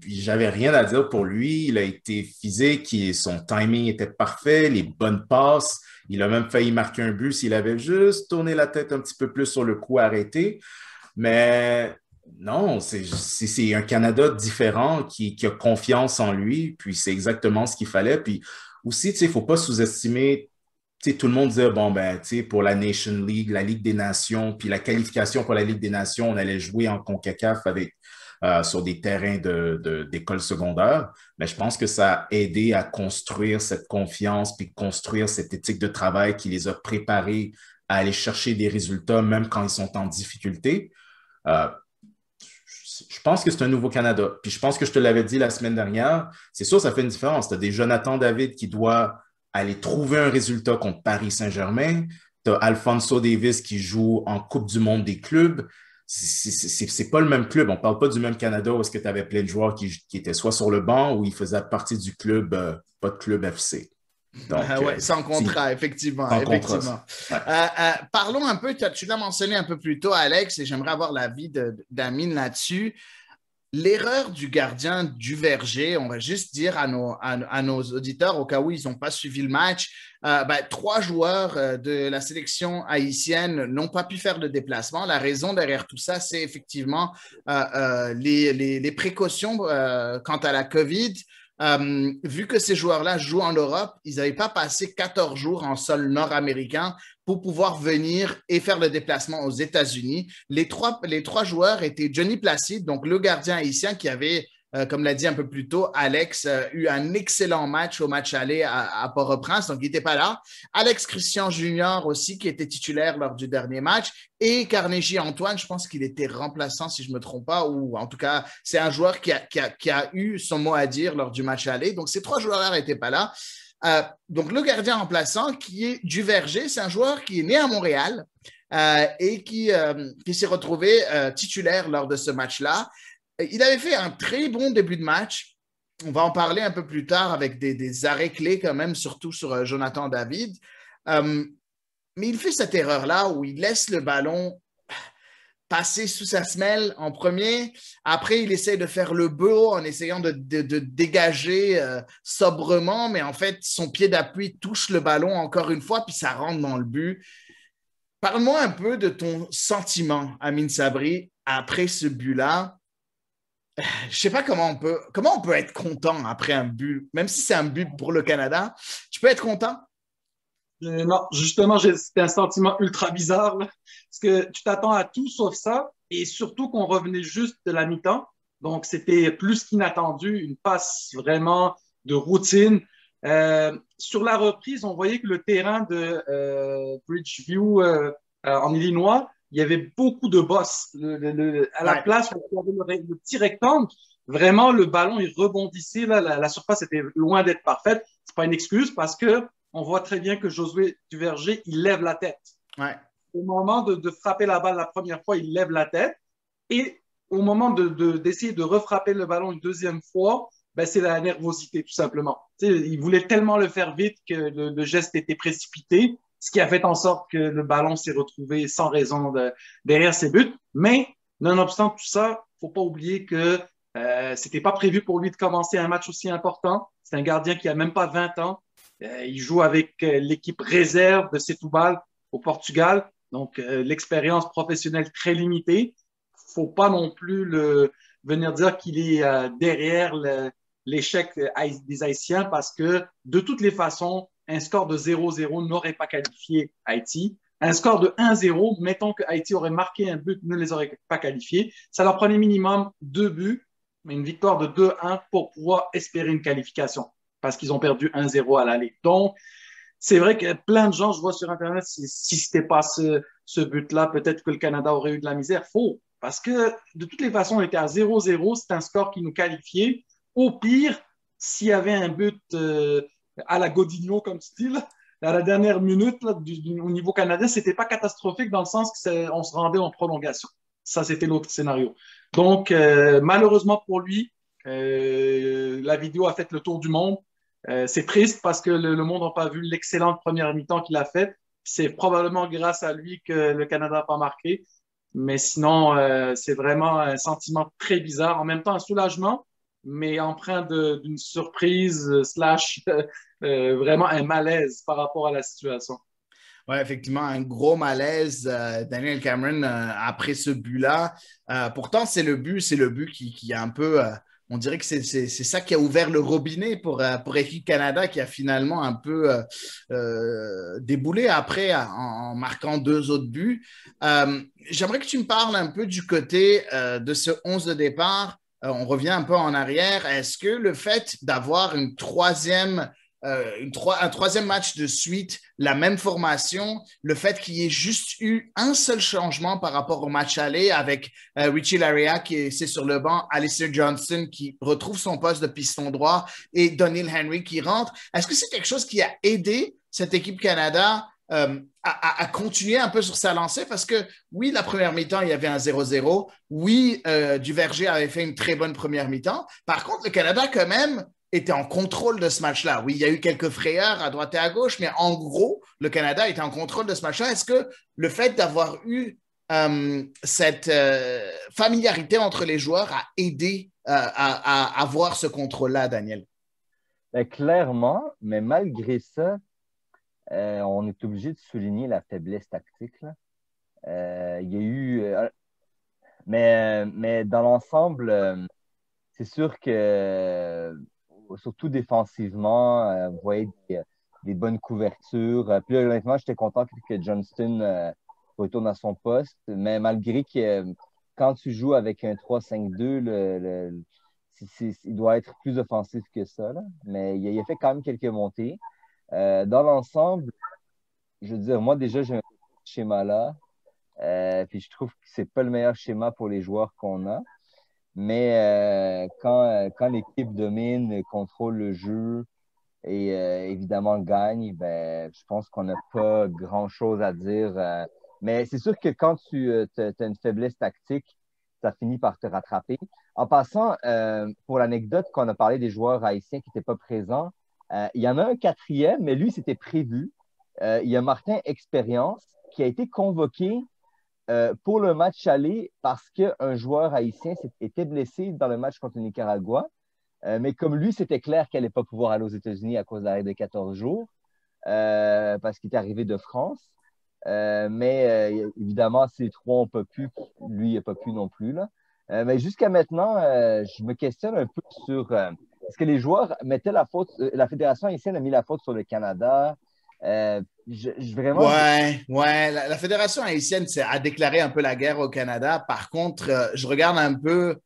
J'avais rien à dire pour lui. Il a été physique, son timing était parfait, les bonnes passes. Il a même failli marquer un but s'il avait juste tourné la tête un petit peu plus sur le coup arrêté. Mais non, c'est un Canada différent qui a confiance en lui, puis c'est exactement ce qu'il fallait. Puis aussi, tu sais, il ne faut pas sous-estimer, tu sais, tout le monde disait, bon, ben, tu sais, pour la Nation League, la Ligue des Nations, puis la qualification pour la Ligue des Nations, on allait jouer en CONCACAF sur des terrains d'école secondaire. Mais je pense que ça a aidé à construire cette confiance, puis construire cette éthique de travail qui les a préparés à aller chercher des résultats, même quand ils sont en difficulté. Je pense que c'est un nouveau Canada. Puis je pense que je te l'avais dit la semaine dernière, c'est sûr, ça fait une différence. Tu as des Jonathan David qui doit aller trouver un résultat contre Paris Saint-Germain. Tu as Alphonso Davies qui joue en Coupe du monde des clubs. C'est pas le même club. On ne parle pas du même Canada où est-ce que tu avais plein de joueurs qui étaient soit sur le banc ou ils faisaient partie du club, pas de club FC. Donc, sans contrat, effectivement. Sans effectivement. Contrat. Parlons un peu, tu l'as mentionné un peu plus tôt, Alex, et j'aimerais avoir l'avis d'Amine là-dessus. L'erreur du gardien du Verger, on va juste dire à nos auditeurs, au cas où ils n'ont pas suivi le match, 3 joueurs de la sélection haïtienne n'ont pas pu faire de déplacement. La raison derrière tout ça, c'est effectivement les précautions quant à la COVID. Vu que ces joueurs-là jouent en Europe, ils n'avaient pas passé 14 jours en sol nord-américain pour pouvoir venir et faire le déplacement aux États-Unis. Les trois joueurs étaient Johnny Placide, donc le gardien haïtien qui avait comme l'a dit un peu plus tôt, Alex a eu un excellent match au match aller à Port-au-Prince, donc il n'était pas là. Alex Christian Junior aussi, qui était titulaire lors du dernier match. Et Carnegie Antoine, je pense qu'il était remplaçant, si je ne me trompe pas, ou en tout cas, c'est un joueur qui a eu son mot à dire lors du match aller. Donc, ces 3 joueurs-là n'étaient pas là. Donc, le gardien remplaçant, qui est Duverger, c'est un joueur qui est né à Montréal et qui s'est retrouvé titulaire lors de ce match-là. Il avait fait un très bon début de match. On va en parler un peu plus tard avec des arrêts clés quand même, surtout sur Jonathan David. Mais il fait cette erreur-là où il laisse le ballon passer sous sa semelle en premier. Après, il essaie de faire le beau en essayant de dégager sobrement, mais en fait, son pied d'appui touche le ballon encore une fois, puis ça rentre dans le but. Parle-moi un peu de ton sentiment, Amine Sabri, après ce but-là. Je sais pas comment on peut être content après un but, même si c'est un but pour le Canada. Tu peux être content? Non, justement, c'était un sentiment ultra bizarre, là, parce que tu t'attends à tout sauf ça, et surtout qu'on revenait juste de la mi-temps. Donc, c'était plus qu'inattendu, une passe vraiment de routine. Sur la reprise, on voyait que le terrain de Bridgeview en Illinois, il y avait beaucoup de bosses. À la place, il y avait le petit rectangle. Vraiment, le ballon, il rebondissait. Là, la surface était loin d'être parfaite. C'est pas une excuse parce que on voit très bien que Josué Duverger, il lève la tête. Ouais. Au moment de frapper la balle la première fois, il lève la tête. Et au moment d'essayer de refrapper le ballon une deuxième fois, ben, c'est la nervosité, tout simplement. Il voulait tellement le faire vite que le geste était précipité, ce qui a fait en sorte que le ballon s'est retrouvé sans raison derrière ses buts. Mais, nonobstant tout ça, il ne faut pas oublier que c'était pas prévu pour lui de commencer un match aussi important. C'est un gardien qui a même pas 20 ans. Il joue avec l'équipe réserve de Setúbal au Portugal. Donc, l'expérience professionnelle très limitée. Faut pas non plus venir dire qu'il est derrière l'échec des Haïtiens parce que, de toutes les façons, un score de 0-0 n'aurait pas qualifié Haïti. Un score de 1-0, mettons que Haïti aurait marqué un but, ne les aurait pas qualifiés. Ça leur prenait minimum 2 buts, mais une victoire de 2-1 pour pouvoir espérer une qualification parce qu'ils ont perdu 1-0 à l'aller. Donc, c'est vrai que plein de gens, je vois sur Internet, si ce n'était pas ce but-là, peut-être que le Canada aurait eu de la misère. Faux, parce que de toutes les façons, on était à 0-0, c'est un score qui nous qualifiait. Au pire, s'il y avait un but à la Godinho, comme tu dis, là, à la dernière minute là, au niveau canadien, ce n'était pas catastrophique dans le sens qu'on se rendait en prolongation. Ça, c'était l'autre scénario. Donc, malheureusement pour lui, la vidéo a fait le tour du monde. C'est triste parce que le monde n'a pas vu l'excellente première mi-temps qu'il a faite. C'est probablement grâce à lui que le Canada n'a pas marqué. Mais sinon, c'est vraiment un sentiment très bizarre. En même temps, un soulagement, mais empreint d'une surprise slash vraiment un malaise par rapport à la situation. Oui, effectivement, un gros malaise, Daniel Cameron, après ce but-là. Pourtant, c'est le but qui a un peu, on dirait que c'est ça qui a ouvert le robinet pour Équipe Canada, qui a finalement un peu déboulé après en marquant 2 autres buts. J'aimerais que tu me parles un peu du côté de ce 11 de départ. On revient un peu en arrière. Est-ce que le fait d'avoir un troisième match de suite, la même formation, le fait qu'il y ait juste eu un seul changement par rapport au match aller avec Richie Laryea qui est sur le banc, Alistair Johnston qui retrouve son poste de piston droit et Donald Henry qui rentre, est-ce que c'est quelque chose qui a aidé cette équipe Canada à continuer un peu sur sa lancée? Parce que oui, la première mi-temps, il y avait un 0-0. Oui, Duverger avait fait une très bonne première mi-temps. Par contre, le Canada, quand même, était en contrôle de ce match-là. Oui, il y a eu quelques frayeurs à droite et à gauche, mais en gros, le Canada était en contrôle de ce match-là. Est-ce que le fait d'avoir eu cette familiarité entre les joueurs a aidé à avoir ce contrôle-là, Daniel? Ben, clairement, mais malgré ça, on est obligé de souligner la faiblesse tactique, là. Il y a eu... mais dans l'ensemble, c'est sûr que surtout défensivement, vous voyez des bonnes couvertures. Puis là, honnêtement, j'étais content que Johnston retourne à son poste, mais malgré que quand tu joues avec un 3-5-2, il doit être plus offensif que ça, là. Mais il a fait quand même quelques montées. Dans l'ensemble, je veux dire, moi déjà, j'ai un schéma-là. Puis je trouve que c'est pas le meilleur schéma pour les joueurs qu'on a. Mais quand l'équipe domine, contrôle le jeu et évidemment gagne, ben, je pense qu'on n'a pas grand-chose à dire. Mais c'est sûr que quand tu as une faiblesse tactique, ça finit par te rattraper. En passant, pour l'anecdote, quand on a parlé des joueurs haïtiens qui n'étaient pas présents, il y en a un quatrième, mais lui, c'était prévu. Il y a Martin Expérience qui a été convoqué pour le match aller parce qu'un joueur haïtien était blessé dans le match contre le Nicaragua. Mais comme lui, c'était clair qu'elle n'allait pas pouvoir aller aux États-Unis à cause de l'arrêt de 14 jours parce qu'il était arrivé de France. Mais évidemment, ces trois n'ont pas pu. Lui, il n'a pas pu non plus. Là. Mais jusqu'à maintenant, je me questionne un peu sur est-ce que les joueurs mettaient la faute, la Fédération haïtienne a mis la faute sur le Canada. Vraiment. Ouais. La Fédération haïtienne a déclaré un peu la guerre au Canada. Par contre, je regarde un peu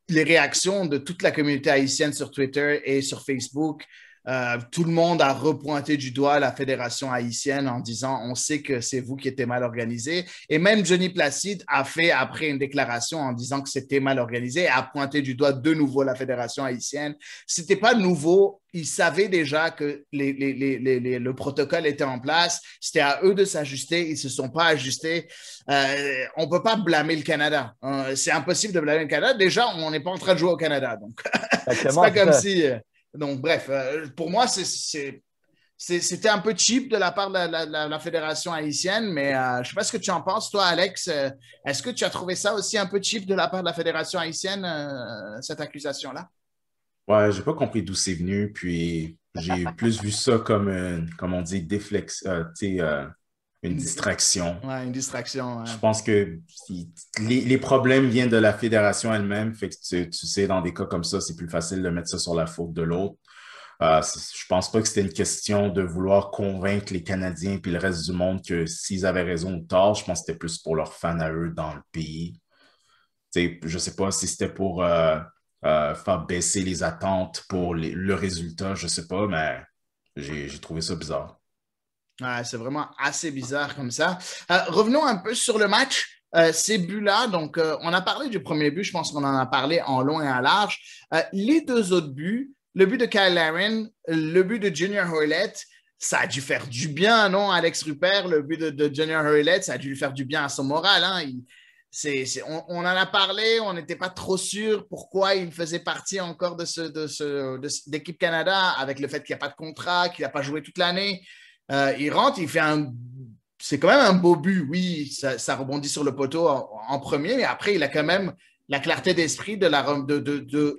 les réactions de toute la communauté haïtienne sur Twitter et sur Facebook. Tout le monde a repointé du doigt la fédération haïtienne en disant on sait que c'est vous qui étiez mal organisé. Et même Johnny Placide a fait après une déclaration en disant que c'était mal organisé et a pointé du doigt de nouveau la fédération haïtienne. C'était pas nouveau. Ils savaient déjà que le protocole était en place. C'était à eux de s'ajuster. Ils ne se sont pas ajustés. On ne peut pas blâmer le Canada. C'est impossible de blâmer le Canada. Déjà, on n'est pas en train de jouer au Canada. Donc, c'est pas comme si... Donc, bref, pour moi, c'était un peu cheap de la part de la fédération haïtienne, mais je ne sais pas ce que tu en penses, toi, Alex. Est-ce que tu as trouvé ça aussi un peu cheap de la part de la fédération haïtienne, cette accusation-là? Ouais, j'ai pas compris d'où c'est venu, puis j'ai plus vu ça comme on dit, une distraction. Ouais, une distraction. Ouais. Je pense que les problèmes viennent de la fédération elle-même, fait que tu sais, dans des cas comme ça, c'est plus facile de mettre ça sur la faute de l'autre. Je pense pas que c'était une question de vouloir convaincre les Canadiens puis le reste du monde que s'ils avaient raison ou tort, je pense que c'était plus pour leurs fans à eux dans le pays. T'sais, je sais pas si c'était pour faire baisser les attentes pour le résultat, je sais pas, mais j'ai trouvé ça bizarre. Ouais, c'est vraiment assez bizarre comme ça. Revenons un peu sur le match. Ces buts-là, donc on a parlé du premier but, je pense qu'on en a parlé en long et en large. Les deux autres buts, le but de Kyle Larin, le but de Junior Hoilett, ça a dû faire du bien, non, Alex Rupert? Le but de Junior Hoilett, ça a dû lui faire du bien à son moral. Hein. On en a parlé, on n'était pas trop sûr pourquoi il faisait partie encore d'équipe Canada avec le fait qu'il n'y a pas de contrat, qu'il n'a pas joué toute l'année. Il rentre, il fait c'est quand même un beau but, oui, ça rebondit sur le poteau en premier, mais après, il a quand même la clarté d'esprit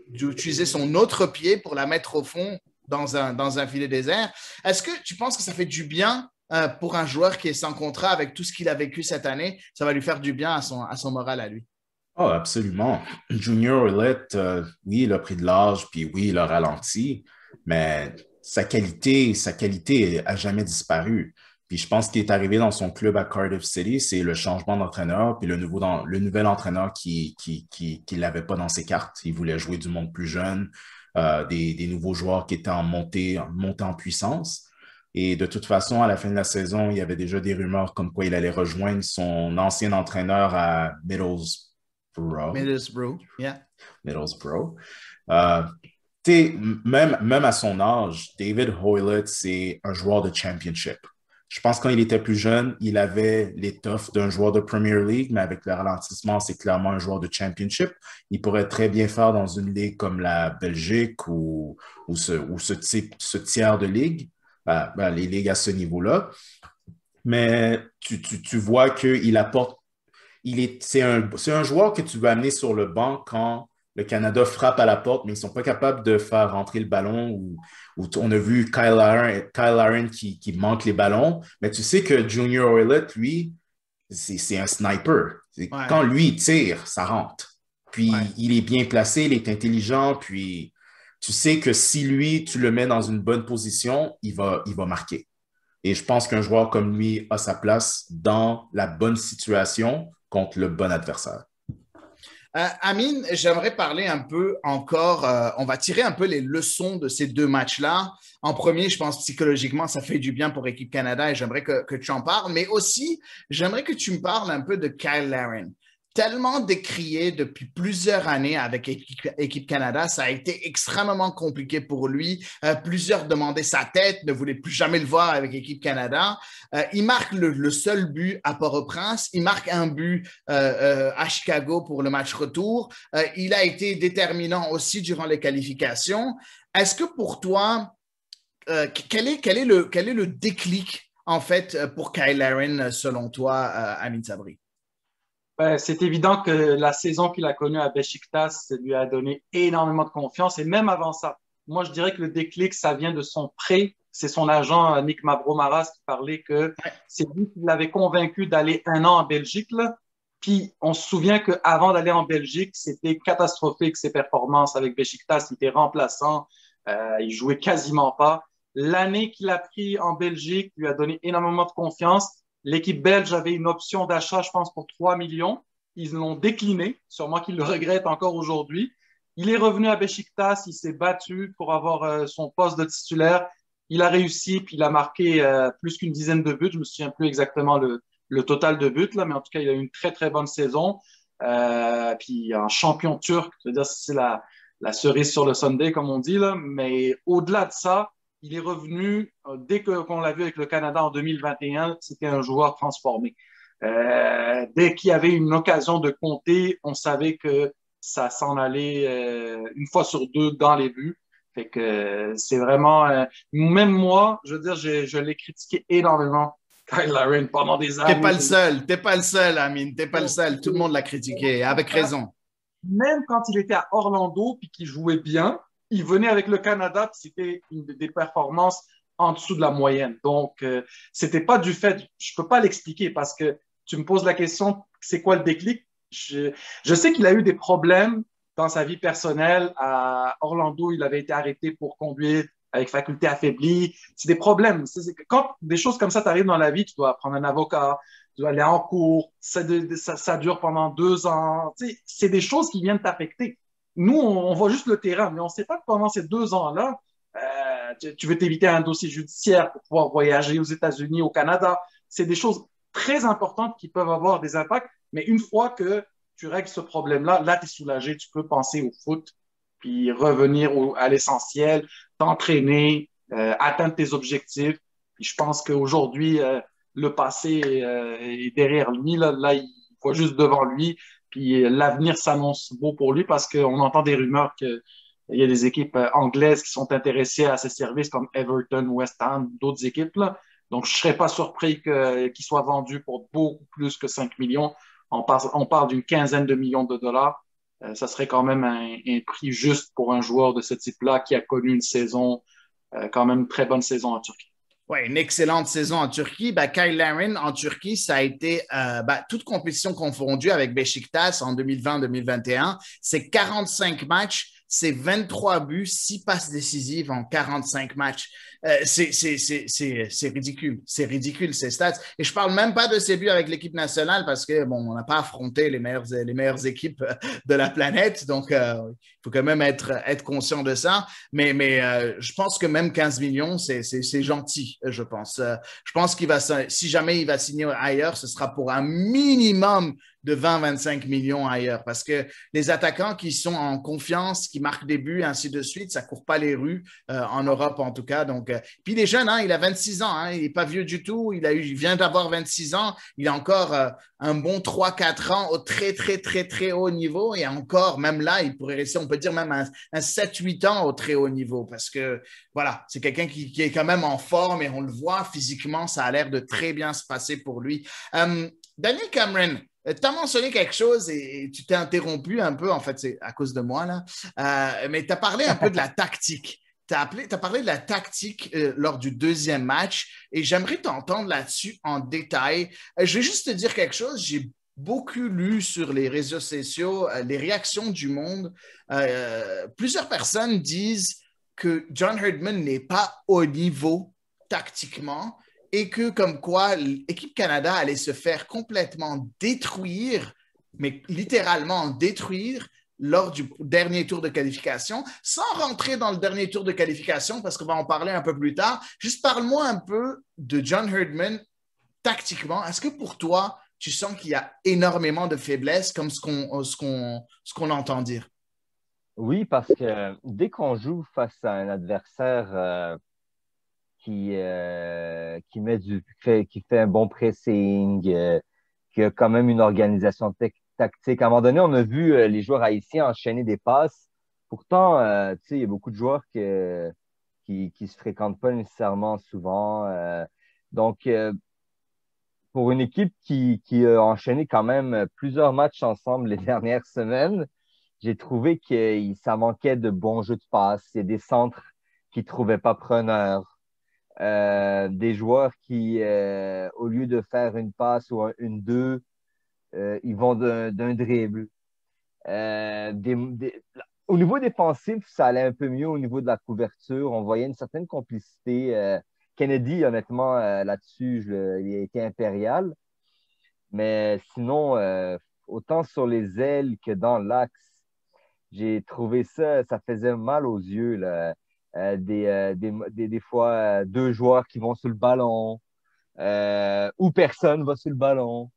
d'utiliser son autre pied pour la mettre au fond dans un filet désert. Est-ce que tu penses que ça fait du bien pour un joueur qui est sans contrat avec tout ce qu'il a vécu cette année? Ça va lui faire du bien à son moral à lui. Oh, absolument. Junior Hoilett, oui, il a pris de l'âge, puis oui, il a ralenti, mais sa qualité a jamais disparu. Puis je pense qu'il est arrivé dans son club à Cardiff City, c'est le changement d'entraîneur, puis le nouvel entraîneur qui l'avait pas dans ses cartes. Il voulait jouer du monde plus jeune, des nouveaux joueurs qui étaient en montée en puissance. Et de toute façon, à la fin de la saison, il y avait déjà des rumeurs comme quoi il allait rejoindre son ancien entraîneur à Middlesbrough, yeah. Middlesbrough. Même à son âge, David Hoilett, c'est un joueur de championship. Je pense que quand il était plus jeune, il avait l'étoffe d'un joueur de Premier League, mais avec le ralentissement, c'est clairement un joueur de championship. Il pourrait très bien faire dans une ligue comme la Belgique ou ce tiers de ligue, les ligues à ce niveau-là. Mais tu vois qu'il apporte. C'est un joueur que tu veux amener sur le banc quand le Canada frappe à la porte, mais ils ne sont pas capables de faire rentrer le ballon. Ou on a vu Kyle Larin qui manque les ballons. Mais tu sais que Junior Hoilett, lui, c'est un sniper. Ouais. Quand lui, il tire, ça rentre. Puis il est bien placé, il est intelligent. Puis tu sais que si lui, tu le mets dans une bonne position, il va marquer. Et je pense qu'un joueur comme lui a sa place dans la bonne situation contre le bon adversaire. Amine, j'aimerais parler un peu encore, on va tirer un peu les leçons de ces deux matchs-là. En premier, je pense psychologiquement, ça fait du bien pour Équipe Canada et j'aimerais que tu en parles, mais aussi, j'aimerais que tu me parles un peu de Kyle Larin. Tellement décrié depuis plusieurs années avec Équipe Canada, ça a été extrêmement compliqué pour lui. Plusieurs demandaient sa tête, ne voulaient plus jamais le voir avec Équipe Canada. Il marque le seul but à Port-au-Prince. Il marque un but à Chicago pour le match retour. Il a été déterminant aussi durant les qualifications. Est-ce que pour toi, quel est le déclic en fait pour Kyle Larin selon toi, Amine Sabri? Ouais, c'est évident que la saison qu'il a connue à Beşiktaş lui a donné énormément de confiance et même avant ça. Moi, je dirais que le déclic, ça vient de son prêt. C'est son agent Nick Mavromaras qui parlait que c'est lui qui l'avait convaincu d'aller 1 an en Belgique, là. Puis on se souvient qu'avant d'aller en Belgique, c'était catastrophique ses performances avec Beşiktaş. Il était remplaçant, il jouait quasiment pas. L'année qu'il a pris en Belgique lui a donné énormément de confiance. L'équipe belge avait une option d'achat, je pense, pour 3 millions. Ils l'ont décliné, sûrement qu'ils le regrettent encore aujourd'hui. Il est revenu à Beşiktaş, il s'est battu pour avoir son poste de titulaire. Il a réussi, puis il a marqué plus qu'une dizaine de buts. Je me souviens plus exactement le total de buts, là, mais en tout cas, il a eu une très, très bonne saison. Puis un champion turc, c'est-à-dire c'est la cerise sur le sundae, comme on dit, là. Mais au-delà de ça, il est revenu, dès qu'on l'a vu avec le Canada en 2021, c'était un joueur transformé. Dès qu'il y avait une occasion de compter, on savait que ça s'en allait une fois sur deux dans les buts. Fait que c'est vraiment... même moi, je veux dire, je l'ai critiqué énormément, Kyle Larin, pendant des années. T'es pas le seul, Amine, t'es pas le seul. Tout le monde l'a critiqué, avec raison. Même quand il était à Orlando puis qu'il jouait bien, il venait avec le Canada, puis c'était des performances en dessous de la moyenne. Donc, c'était pas du fait, je peux pas l'expliquer parce que tu me poses la question, c'est quoi le déclic? Je sais qu'il a eu des problèmes dans sa vie personnelle. À Orlando, il avait été arrêté pour conduire avec faculté affaiblie. C'est des problèmes. Quand des choses comme ça t'arrivent dans la vie, tu dois prendre un avocat, tu dois aller en cours, ça dure pendant 2 ans. Tu sais, c'est des choses qui viennent t'affecter. Nous, on voit juste le terrain, mais on ne sait pas que pendant ces 2 ans-là, tu veux t'éviter un dossier judiciaire pour pouvoir voyager aux États-Unis, au Canada. C'est des choses très importantes qui peuvent avoir des impacts, mais une fois que tu règles ce problème-là, là, tu es soulagé, tu peux penser au foot, puis revenir à l'essentiel, t'entraîner, atteindre tes objectifs. Puis je pense qu'aujourd'hui, le passé est derrière lui. Là, il voit juste devant lui. Puis l'avenir s'annonce beau pour lui parce qu'on entend des rumeurs qu'il y a des équipes anglaises qui sont intéressées à ses services comme Everton, West Ham, d'autres équipes, là. Donc, je ne serais pas surpris qu'il soit vendu pour beaucoup plus que 5 millions. On parle d'une quinzaine de millions de dollars. Ça serait quand même un prix juste pour un joueur de ce type-là qui a connu une saison, quand même une très bonne saison en Turquie. Oui, une excellente saison en Turquie. Kyle Larin en Turquie, ça a été toute compétition confondue avec Beşiktaş en 2020-2021. C'est 45 matchs, c'est 23 buts, 6 passes décisives en 45 matchs. C'est ridicule. C'est ridicule, ces stats. Et je parle même pas de ses buts avec l'équipe nationale parce que, bon, on n'a pas affronté les meilleures équipes de la planète. Donc, il faut quand même être conscient de ça. Mais je pense que même 15 millions, c'est gentil, je pense. Je pense si jamais il va signer ailleurs, ce sera pour un minimum de 20-25 millions ailleurs. Parce que les attaquants qui sont en confiance, qui marquent des buts, ainsi de suite, ça ne court pas les rues, en Europe en tout cas. Donc, puis il est jeune, hein, il a 26 ans, hein, il n'est pas vieux du tout. Il vient d'avoir 26 ans. Il a encore un bon 3-4 ans au très, très, très, très haut niveau. Et encore, même là, il pourrait rester, on peut dire même un 7-8 ans au très haut niveau. Parce que, voilà, c'est quelqu'un qui est quand même en forme et on le voit physiquement, ça a l'air de très bien se passer pour lui. Daniel Cameron, tu as mentionné quelque chose et tu t'es interrompu un peu, en fait, c'est à cause de moi, là. Mais tu as parlé un peu de la tactique. Tu as parlé de la tactique lors du deuxième match et j'aimerais t'entendre là-dessus en détail. Je vais juste te dire quelque chose. J'ai beaucoup lu sur les réseaux sociaux les réactions du monde. Plusieurs personnes disent que John Herdman n'est pas au niveau tactiquement et que comme quoi l'équipe Canada allait se faire complètement détruire mais littéralement détruire lors du dernier tour de qualification, sans rentrer dans le dernier tour de qualification, parce qu'on va en parler un peu plus tard. Juste parle-moi un peu de John Herdman tactiquement. Est-ce que pour toi, tu sens qu'il y a énormément de faiblesses, comme ce qu'on entend dire? Oui, parce que dès qu'on joue face à un adversaire qui fait un bon pressing, qui a quand même une organisation tactique. À un moment donné, on a vu les joueurs haïtiens enchaîner des passes. Pourtant, tu sais, il y a beaucoup de joueurs qui se fréquentent pas nécessairement souvent. Donc, pour une équipe qui a enchaîné quand même plusieurs matchs ensemble les dernières semaines, j'ai trouvé que ça manquait de bons jeux de passe. Il y a des centres qui ne trouvaient pas preneurs. Des joueurs qui, au lieu de faire une passe ou une deux, ils vont d'un dribble. Au niveau défensif, ça allait un peu mieux au niveau de la couverture. On voyait une certaine complicité. Kennedy, honnêtement, là-dessus, il a été impérial. Mais sinon, autant sur les ailes que dans l'axe, j'ai trouvé ça faisait mal aux yeux, là. Des fois, deux joueurs qui vont sur le ballon ou personne va sur le ballon.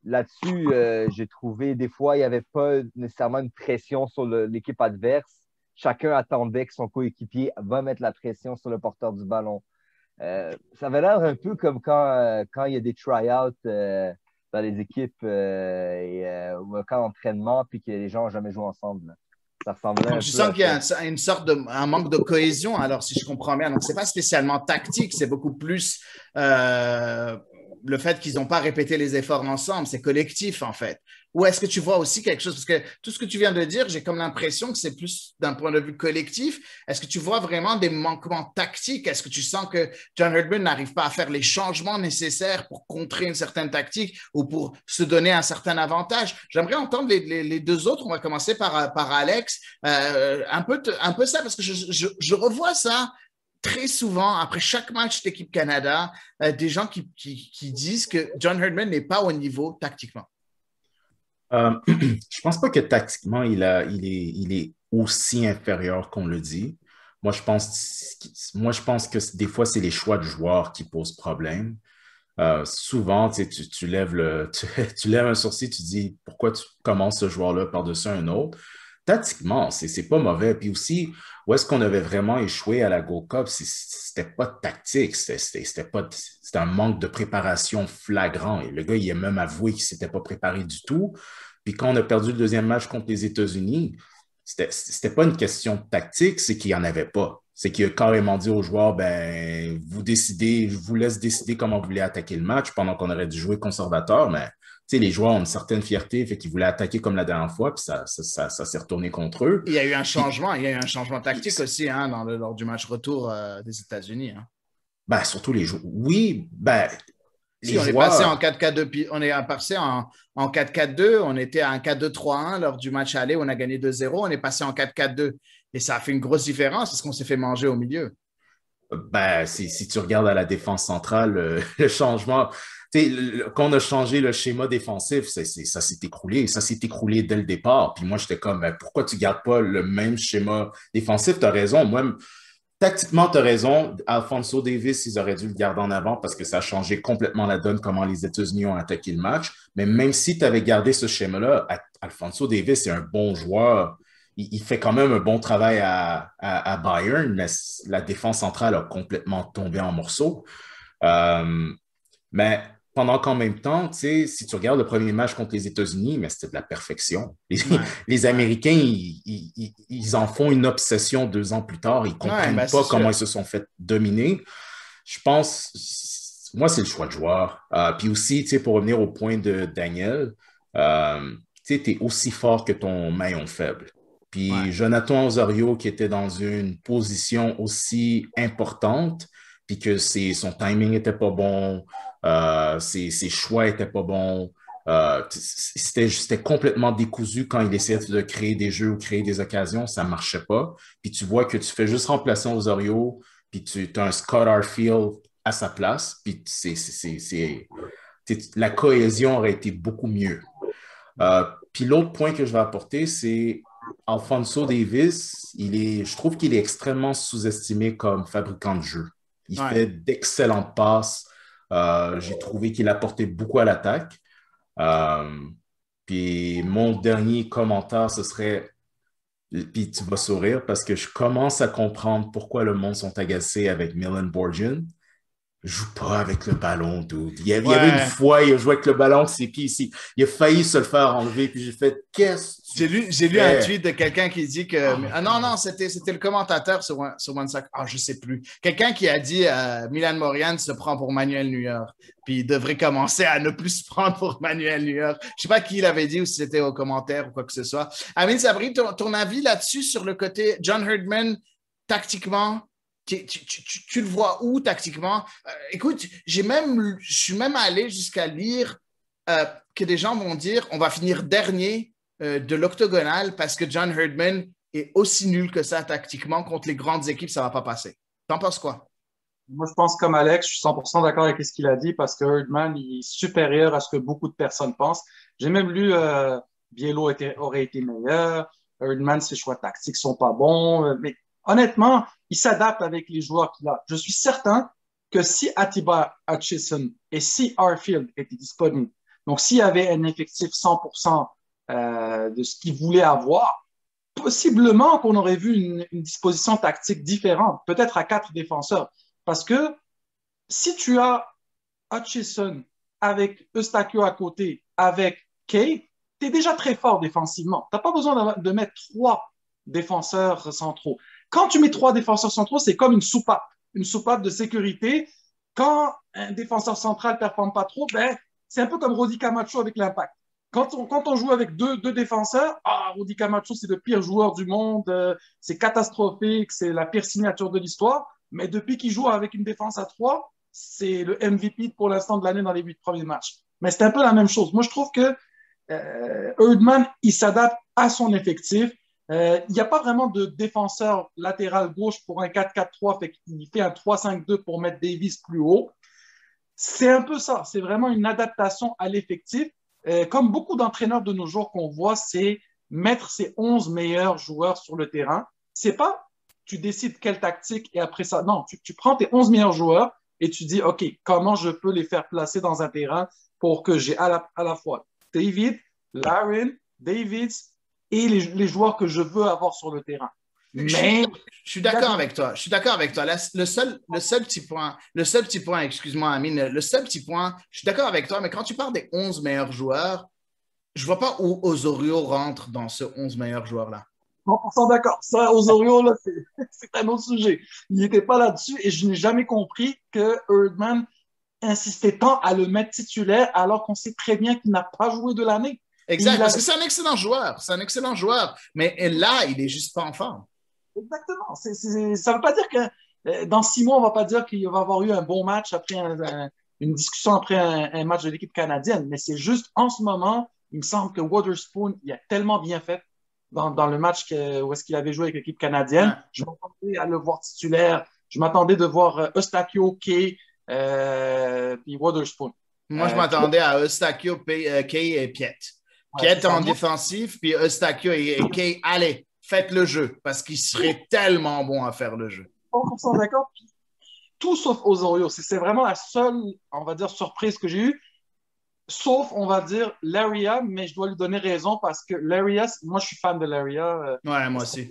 Là-dessus, j'ai trouvé des fois, il n'y avait pas nécessairement une pression sur l'équipe adverse. Chacun attendait que son coéquipier va mettre la pression sur le porteur du ballon. Ça avait l'air un peu comme quand il y a des try-outs dans les équipes ou un camp d'entraînement puis que les gens n'ont jamais joué ensemble. Ça ressemblait donc, tu sens qu'il y a une sorte un manque de cohésion, alors si je comprends bien. Donc, ce n'est pas spécialement tactique, c'est beaucoup plus le fait qu'ils n'ont pas répété les efforts ensemble, c'est collectif en fait. Ou est-ce que tu vois aussi quelque chose, parce que tout ce que tu viens de dire, j'ai comme l'impression que c'est plus d'un point de vue collectif. Est-ce que tu vois vraiment des manquements tactiques? Est-ce que tu sens que John Herdman n'arrive pas à faire les changements nécessaires pour contrer une certaine tactique ou pour se donner un certain avantage? J'aimerais entendre les deux autres. On va commencer par Alex. Un peu ça, parce que je revois ça très souvent, après chaque match d'équipe Canada, des gens qui disent que John Herdman n'est pas au niveau tactiquement. Je pense pas que tactiquement, il est aussi inférieur qu'on le dit. Moi, je pense que des fois, c'est les choix de joueurs qui posent problème. Souvent, tu lèves tu lèves un sourcil, tu dis pourquoi tu commences ce joueur-là par-dessus un autre. Tactiquement, c'est pas mauvais. Puis aussi, où est-ce qu'on avait vraiment échoué à la Gold Cup, c'était pas tactique, c'était un manque de préparation flagrant. Et le gars, il a même avoué qu'il s'était pas préparé du tout. Puis quand on a perdu le deuxième match contre les États-Unis, c'était pas une question de tactique, c'est qu'il n'y en avait pas. C'est qu'il a carrément dit aux joueurs, ben, vous décidez, je vous laisse décider comment vous voulez attaquer le match pendant qu'on aurait dû jouer conservateur, mais les joueurs ont une certaine fierté, fait qu'ils voulaient attaquer comme la dernière fois, puis ça s'est retourné contre eux. Il y a eu un changement tactique aussi lors du match retour des États-Unis. Hein. Ben, surtout les joueurs. Oui, ben, on est passé en 4-4-2, puis on est passé en 4-4-2, on était en 4-2-3-1 lors du match aller, on a gagné 2-0, on est passé en 4-4-2. Et ça a fait une grosse différence parce qu'on s'est fait manger au milieu. Ben, si tu regardes à la défense centrale, le changement, quand on a changé le schéma défensif, ça s'est écroulé. Ça s'est écroulé dès le départ. Puis moi, j'étais comme, ben, pourquoi tu ne gardes pas le même schéma défensif? Tu as raison. Moi, tactiquement, tu as raison. Alphonso Davies, ils auraient dû le garder en avant parce que ça a changé complètement la donne, comment les États-Unis ont attaqué le match. Mais même si tu avais gardé ce schéma-là, Alphonso Davies, c'est un bon joueur. Il fait quand même un bon travail à Bayern, mais la défense centrale a complètement tombé en morceaux. Mais pendant qu'en même temps, si tu regardes le premier match contre les États-Unis, mais c'était de la perfection. Les Américains, ils en font une obsession 2 ans plus tard. Ils ne comprennent pas comment ils se sont fait dominer. Je pense, moi, c'est le choix de joueur. Puis aussi, pour revenir au point de Daniel, tu es aussi fort que ton maillon faible. Puis Jonathan Osorio, qui était dans une position aussi importante, puis que son timing n'était pas bon, ses choix n'étaient pas bons. C'était complètement décousu quand il essayait de créer des jeux ou créer des occasions, ça ne marchait pas. Puis tu vois que tu fais juste remplacer Osorio, puis tu as un Scott Arfield à sa place, puis la cohésion aurait été beaucoup mieux. Puis l'autre point que je vais apporter, c'est Alphonso Davies. Je trouve qu'il est extrêmement sous-estimé comme fabricant de jeu. Il fait d'excellentes passes. J'ai trouvé qu'il apportait beaucoup à l'attaque. Puis mon dernier commentaire, ce serait, puis tu vas sourire parce que je commence à comprendre pourquoi le monde sont agacés avec Milan Borgian. Joue pas avec le ballon, dude. Il y avait une fois, il a joué avec le ballon, c'est qui ici? Il a failli se le faire enlever, puis j'ai fait, qu'est-ce que tu J'ai lu un tweet de quelqu'un qui dit que... Ah non, c'était le commentateur sur OneSac. Ah, je sais plus. Quelqu'un qui a dit Milan Borgian se prend pour Manuel Neuer, puis il devrait commencer à ne plus se prendre pour Manuel Neuer. Je sais pas qui l'avait dit ou si c'était au commentaire ou quoi que ce soit. Amine Sabri, ton avis là-dessus sur le côté John Herdman, tactiquement... Tu le vois où tactiquement? Écoute, je suis même allé jusqu'à lire que des gens vont dire on va finir dernier de l'octogonal parce que John Herdman est aussi nul que ça tactiquement. Contre les grandes équipes, ça ne va pas passer. T'en penses quoi? Moi, je pense comme Alex, je suis 100% d'accord avec ce qu'il a dit parce que Herdman il est supérieur à ce que beaucoup de personnes pensent. J'ai même lu Biello aurait été meilleur, Herdman, ses choix tactiques sont pas bons, mais honnêtement, il s'adapte avec les joueurs qu'il a. Je suis certain que si Atiba Hutchison et si Arfield étaient disponibles, donc s'il y avait un effectif 100% de ce qu'il voulait avoir, possiblement qu'on aurait vu une disposition tactique différente, peut-être à 4 défenseurs. Parce que si tu as Hutchison avec Eustachio à côté, avec Kay, tu es déjà très fort défensivement. Tu n'as pas besoin de mettre 3 défenseurs centraux. Quand tu mets 3 défenseurs centraux, c'est comme une soupape de sécurité. Quand un défenseur central ne performe pas trop, ben, c'est un peu comme Rodi Camacho avec l'Impact. Quand on joue avec deux défenseurs, Rodi Camacho, c'est le pire joueur du monde, c'est catastrophique, c'est la pire signature de l'histoire. Mais depuis qu'il joue avec une défense à 3, c'est le MVP pour l'instant de l'année dans les 8 premiers matchs. Mais c'est un peu la même chose. Moi, je trouve que Herdman, il s'adapte à son effectif. Il n'y a pas vraiment de défenseur latéral gauche pour un 4-4-3, fait qu'il fait un 3-5-2 pour mettre Davies plus haut. C'est un peu ça, c'est vraiment une adaptation à l'effectif. Comme beaucoup d'entraîneurs de nos jours qu'on voit, c'est mettre ses 11 meilleurs joueurs sur le terrain. C'est pas tu décides quelle tactique et après ça, non, tu prends tes 11 meilleurs joueurs et tu dis, OK, comment je peux les faire placer dans un terrain pour que j'ai à la fois David, Larin, Davids, et les joueurs que je veux avoir sur le terrain. Mais je suis d'accord avec toi. Je suis d'accord avec toi. Le seul petit point, excuse-moi, Amine, le seul petit point, je suis d'accord avec toi, mais quand tu parles des 11 meilleurs joueurs, je ne vois pas où Osorio rentre dans ce 11 meilleurs joueurs-là. 100% d'accord. Ça, Osorio, là, c'est un autre sujet. Il n'était pas là-dessus et je n'ai jamais compris que Herdman insistait tant à le mettre titulaire alors qu'on sait très bien qu'il n'a pas joué de l'année. Exact, parce que c'est un excellent joueur. C'est un excellent joueur. Mais là, il n'est juste pas en forme. Exactement. Ça ne veut pas dire que dans 6 mois, on ne va pas dire qu'il va avoir eu un bon match après une discussion après un match de l'équipe canadienne. Mais c'est juste en ce moment, il me semble que Waterspoon, il a tellement bien fait dans le match où est-ce qu'il avait joué avec l'équipe canadienne. Ouais. Je m'attendais à le voir titulaire. Je m'attendais de voir Eustachio, Kay, puis Waterspoon. Moi, je m'attendais à Eustachio, Kay et Piet. Piet en défensif, puis Eustachio et Kay, allez, faites le jeu, parce qu'il serait tellement bon à faire le jeu. 100% d'accord. Tout sauf Osorio. C'est vraiment la seule, on va dire, surprise que j'ai eue. Sauf, on va dire, Laria, mais je dois lui donner raison parce que Laria, moi, je suis fan de Laria. Ouais, moi aussi.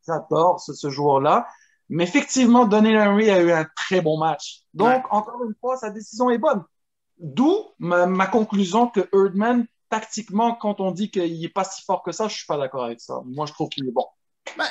J'adore ce joueur-là. Mais effectivement, Donny Henry a eu un très bon match. Donc, encore une fois, sa décision est bonne. D'où ma conclusion que Herdman, tactiquement, quand on dit qu'il n'est pas si fort que ça, je ne suis pas d'accord avec ça. Moi, je trouve qu'il est bon. Ben,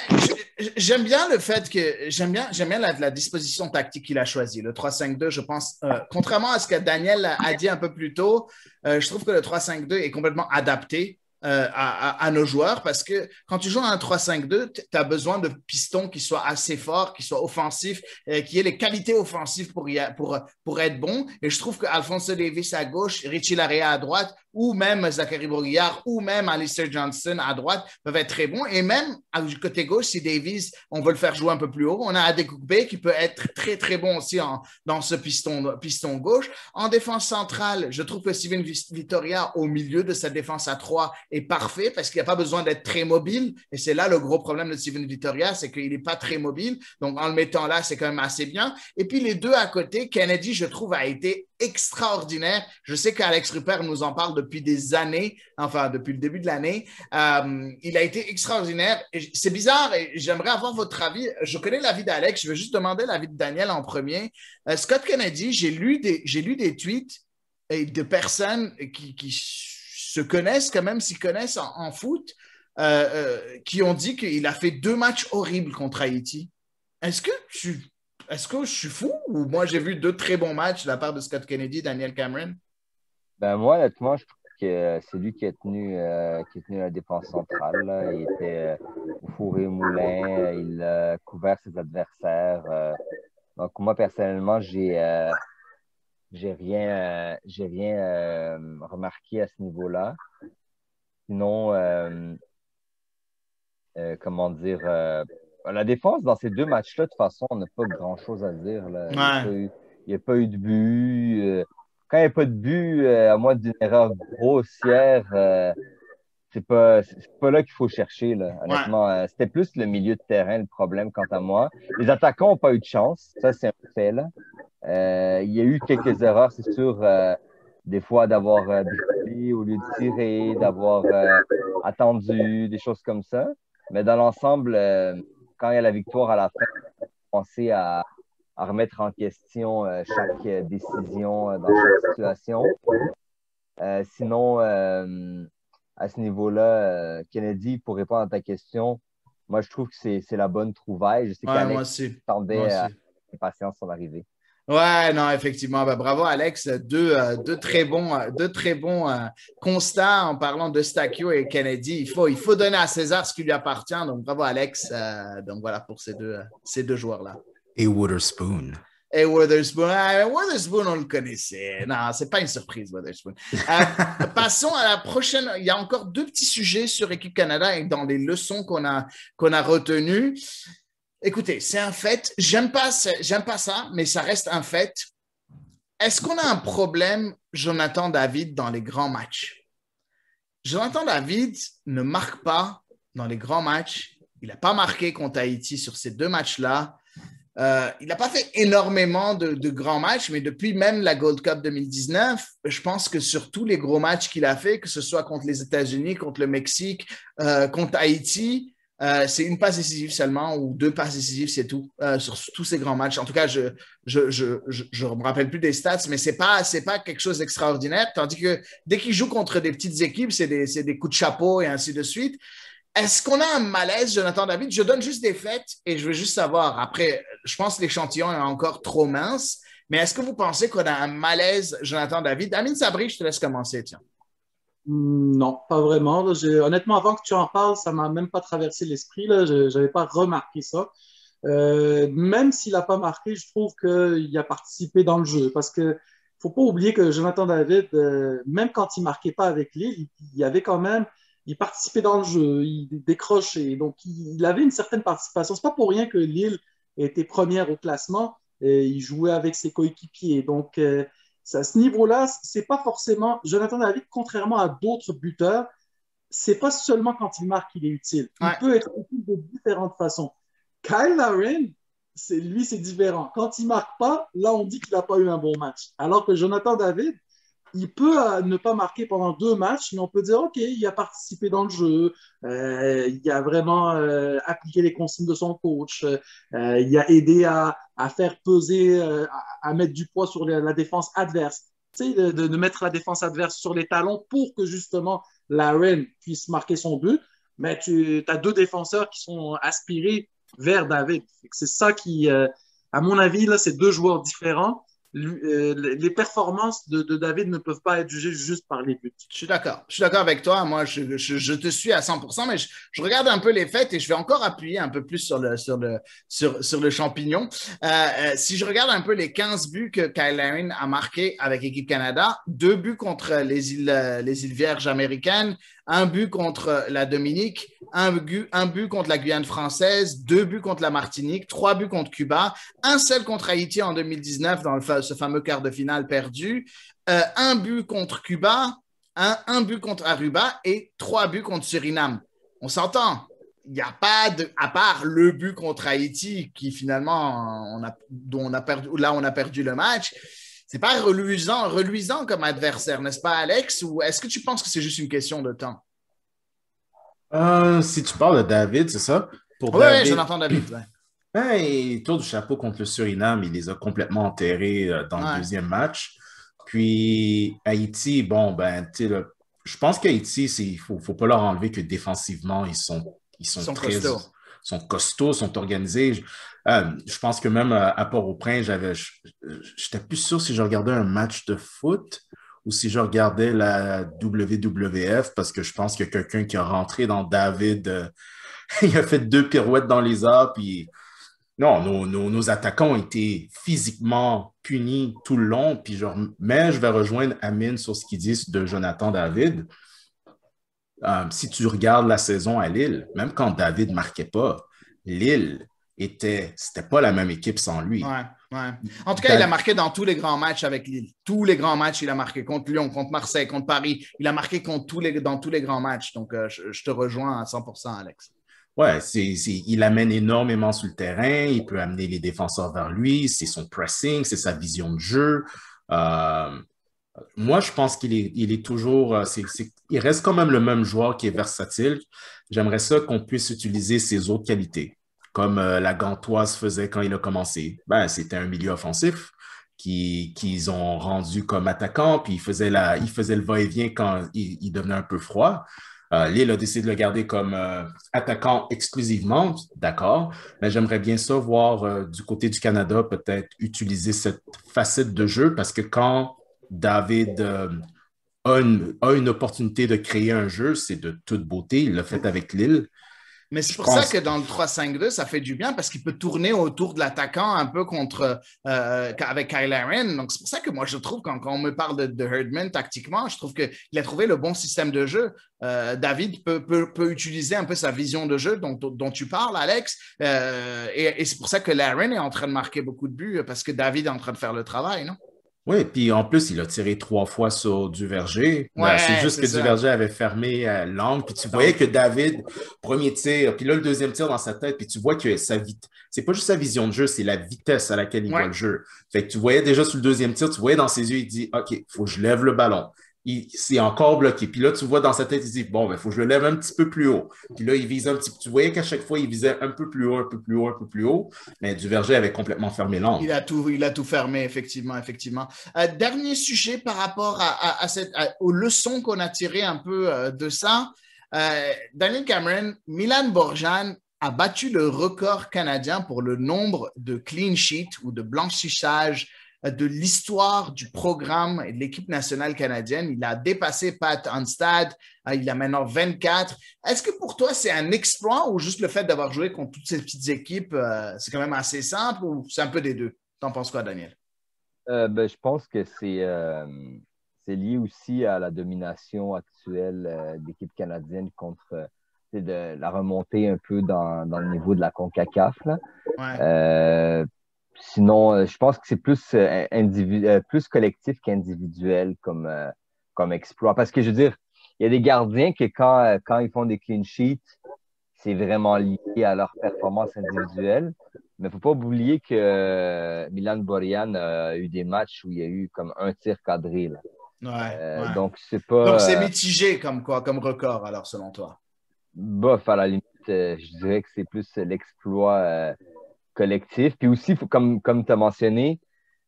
j'aime bien le fait que j'aime bien la disposition tactique qu'il a choisie. Le 3-5-2, je pense, contrairement à ce que Daniel a dit un peu plus tôt, je trouve que le 3-5-2 est complètement adapté à nos joueurs parce que quand tu joues un 3-5-2, tu as besoin de pistons qui soient assez forts, qui soient offensifs, qui aient les qualités offensives pour être bon. Et je trouve qu'Alphonso Davies à gauche, Richie Laryea à droite ou même Zachary Brault-Guillard, ou même Alistair Johnston à droite peuvent être très bons. Et même du côté gauche, si Davies, on veut le faire jouer un peu plus haut, on a Adekugbe qui peut être très, très bon aussi dans ce piston gauche. En défense centrale, je trouve que Steven Vitória, au milieu de sa défense à 3, est parfait parce qu'il n'y a pas besoin d'être très mobile. Et c'est là le gros problème de Steven Vitória, c'est qu'il n'est pas très mobile. Donc, en le mettant là, c'est quand même assez bien. Et puis, les deux à côté, Kennedy, je trouve, a été extraordinaire. Je sais qu'Alex Rupert nous en parle depuis des années, enfin, depuis le début de l'année. Il a été extraordinaire. C'est bizarre et j'aimerais avoir votre avis. Je connais l'avis d'Alex. Je vais juste demander l'avis de Daniel en premier. Scott Kennedy, j'ai lu des tweets de personnes qui se connaissent quand même, s'y connaissent en foot, qui ont dit qu'il a fait 2 matchs horribles contre Haïti. Est-ce que je suis fou ou moi j'ai vu 2 très bons matchs de la part de Scott Kennedy, Daniel Cameron? Ben moi, honnêtement, je trouve que c'est lui qui a tenu la défense centrale, là. Il était au four et au moulin, il a couvert ses adversaires. Donc moi, personnellement, j'ai rien remarqué à ce niveau-là. Sinon, comment dire, la défense dans ces 2 matchs-là, de toute façon, on n'a pas grand-chose à dire, là. Il n'y a pas eu de but. Quand il n'y a pas de but, à moins d'une erreur grossière, c'est pas là qu'il faut chercher, là. Honnêtement, c'était plus le milieu de terrain le problème, quant à moi. Les attaquants n'ont pas eu de chance. Ça, c'est un fait, là. Il y a eu quelques erreurs, c'est sûr, des fois d'avoir dribblé au lieu de tirer, d'avoir attendu, des choses comme ça. Mais dans l'ensemble, quand il y a la victoire à la fin, penser à remettre en question chaque décision dans chaque situation. Sinon, à ce niveau-là, Kennedy, pour répondre à ta question, moi, je trouve que c'est la bonne trouvaille. Je sais qu'Alex attendait avec impatience son arrivée. Ouais, non, effectivement. Ben, bravo, Alex. Deux très bons constats en parlant de Stachio et Kennedy. Il faut donner à César ce qui lui appartient. Donc, bravo, Alex. Donc, voilà pour ces deux joueurs-là. Et Wotherspoon. Wotherspoon, on le connaissait. Non, c'est pas une surprise, Wotherspoon. Passons à la prochaine. Il y a encore 2 petits sujets sur Équipe Canada et dans les leçons qu'on a retenues. Écoutez, c'est un fait. J'aime pas ça, mais ça reste un fait. Est-ce qu'on a un problème, Jonathan David, dans les grands matchs? Jonathan David ne marque pas dans les grands matchs. Il n'a pas marqué contre Haïti sur ces 2 matchs-là. Il n'a pas fait énormément de grands matchs, mais depuis même la Gold Cup 2019, je pense que sur tous les gros matchs qu'il a fait, que ce soit contre les États-Unis, contre le Mexique, contre Haïti, c'est une passe décisive seulement ou 2 passes décisives, c'est tout, sur tous ces grands matchs. En tout cas, je me rappelle plus des stats, mais c'est pas quelque chose d'extraordinaire. Tandis que dès qu'il joue contre des petites équipes, c'est des coups de chapeau et ainsi de suite. Est-ce qu'on a un malaise, Jonathan David? Je donne juste des faits et je veux juste savoir. Après, je pense que l'échantillon est encore trop mince, mais est-ce que vous pensez qu'on a un malaise, Jonathan David? Amine Sabri, je te laisse commencer, tiens. Non, pas vraiment. Honnêtement, avant que tu en parles, ça ne m'a même pas traversé l'esprit. Je n'avais pas remarqué ça. Même s'il n'a pas marqué, je trouve qu'il a participé dans le jeu. Parce qu'il ne faut pas oublier que Jonathan David, même quand il ne marquait pas avec Lille, il participait dans le jeu, il décrochait. Donc, il avait une certaine participation. Ce n'est pas pour rien que Lille était première au classement. Il jouait avec ses coéquipiers. Donc, à ce niveau-là, c'est pas forcément. Jonathan David, contrairement à d'autres buteurs, c'est pas seulement quand il marque qu'il est utile. Il peut être utile de différentes façons. Kyle Larin, c'est différent. Quand il marque pas, là, on dit qu'il n'a pas eu un bon match. Alors que Jonathan David, il peut ne pas marquer pendant 2 matchs, mais on peut dire, OK, il a participé dans le jeu, il a vraiment appliqué les consignes de son coach, il a aidé à faire peser, à mettre du poids sur la défense adverse. Tu sais, de mettre la défense adverse sur les talons pour que justement Larin puisse marquer son but. Mais tu as 2 défenseurs qui sont aspirés vers David. C'est ça qui, à mon avis, là, c'est 2 joueurs différents. les performances de David ne peuvent pas être jugées juste par les buts. Je suis d'accord. Je suis d'accord avec toi. Moi, je te suis à 100%, mais je regarde un peu les faits et je vais encore appuyer un peu plus sur le champignon. Si je regarde un peu les 15 buts que Kyle Larin a marqués avec l'équipe Canada, 2 buts contre les îles Vierges américaines, 1 but contre la Dominique, 1 but contre la Guyane française, 2 buts contre la Martinique, 3 buts contre Cuba, 1 seul contre Haïti en 2019 dans ce fameux quart de finale perdu, 1 but contre Cuba, un but contre Aruba et 3 buts contre Suriname. On s'entend. Il n'y a pas à part le but contre Haïti qui finalement, on a perdu le match. C'est pas reluisant comme adversaire, n'est-ce pas, Alex? Ou est-ce que tu penses que c'est juste une question de temps? Si tu parles de David, c'est ça? Pour David, oui, Jonathan David. Ouais. Ben, tour du chapeau contre le Suriname, il les a complètement enterrés dans le deuxième match. Puis Haïti, bon, ben, tu sais, je pense qu'Haïti, il ne faut pas leur enlever que défensivement, ils sont costauds, sont organisés. Je pense que même à Port-au-Prince, j'étais plus sûr si je regardais un match de foot ou si je regardais la WWF, parce que je pense qu'il y a quelqu'un qui a rentré dans David, il a fait 2 pirouettes dans les airs, puis non, nos attaquants ont été physiquement punis tout le long, puis mais je vais rejoindre Amine sur ce qu'il dit de Jonathan David. Si tu regardes la saison à Lille, même quand David ne marquait pas, Lille c'était pas la même équipe sans lui. Ouais. En tout cas, il a marqué dans tous les grands matchs avec Lille. Tous les grands matchs, il a marqué contre Lyon, contre Marseille, contre Paris. Il a marqué dans tous les grands matchs. Donc, je te rejoins à 100%, Alex. Ouais, il amène énormément sur le terrain, il peut amener les défenseurs vers lui, c'est son pressing, c'est sa vision de jeu. Moi, je pense qu'il est toujours, il reste quand même le même joueur qui est versatile. J'aimerais ça qu'on puisse utiliser ses autres qualités, comme la Gantoise faisait quand il a commencé. Ben, c'était un milieu offensif qu'ils ont rendu comme attaquant, puis il faisait le va-et-vient quand il devenait un peu froid. Lille a décidé de le garder comme attaquant exclusivement, d'accord, mais j'aimerais bien ça voir du côté du Canada peut-être utiliser cette facette de jeu parce que quand David a une opportunité de créer un jeu, c'est de toute beauté. Il l'a fait avec Lille. Mais c'est pour ça que dans le 3-5-2, ça fait du bien parce qu'il peut tourner autour de l'attaquant un peu avec Kyle Larin. Donc, c'est pour ça que moi, je trouve, quand on me parle de Herdman tactiquement, je trouve qu'il a trouvé le bon système de jeu. David peut utiliser un peu sa vision de jeu dont tu parles, Alex. Et c'est pour ça que Larin est en train de marquer beaucoup de buts parce que David est en train de faire le travail, non? Oui, puis en plus, il a tiré 3 fois sur Duverger. Ouais, c'est juste que Duverger avait fermé l'angle, puis tu voyais que David, premier tir, puis là, le deuxième tir dans sa tête, puis tu vois que c'est pas juste sa vision de jeu, c'est la vitesse à laquelle il voit le jeu. Fait que tu voyais déjà sur le deuxième tir, tu voyais dans ses yeux, il dit « OK, il faut que je lève le ballon. » C'est encore bloqué. Puis là, tu vois dans sa tête, il dit « Bon, il faut que je le lève un petit peu plus haut. » Puis là, il vise un petit peu. Tu voyais qu'à chaque fois, il visait un peu plus haut, un peu plus haut, un peu plus haut. Mais Duverger avait complètement fermé l'angle. Il a tout fermé, effectivement. Dernier sujet par rapport aux leçons qu'on a tirées un peu de ça. Daniel Cameron, Milan Borjan a battu le record canadien pour le nombre de clean sheets ou de blanchissage de l'histoire du programme et de l'équipe nationale canadienne. Il a dépassé Pat Onstad. Il a maintenant 24. Est-ce que pour toi, c'est un exploit ou juste le fait d'avoir joué contre toutes ces petites équipes, c'est quand même assez simple ou c'est un peu des deux? T'en penses quoi, Daniel? Je pense que c'est lié aussi à la domination actuelle d'équipe canadienne contre de la remontée un peu dans le niveau de la CONCACAF. Là. Ouais. Sinon, je pense que c'est plus collectif qu'individuel comme exploit. Parce que je veux dire, il y a des gardiens que quand ils font des clean sheets, c'est vraiment lié à leur performance individuelle. Mais il ne faut pas oublier que Milan Borjan a eu des matchs où il y a eu comme un tir cadré. Là. Ouais. Donc, c'est pas. Donc, c'est mitigé comme record, alors, selon toi? Bof, à la limite, je dirais que c'est plus l'exploit collectif. Puis aussi, comme tu as mentionné,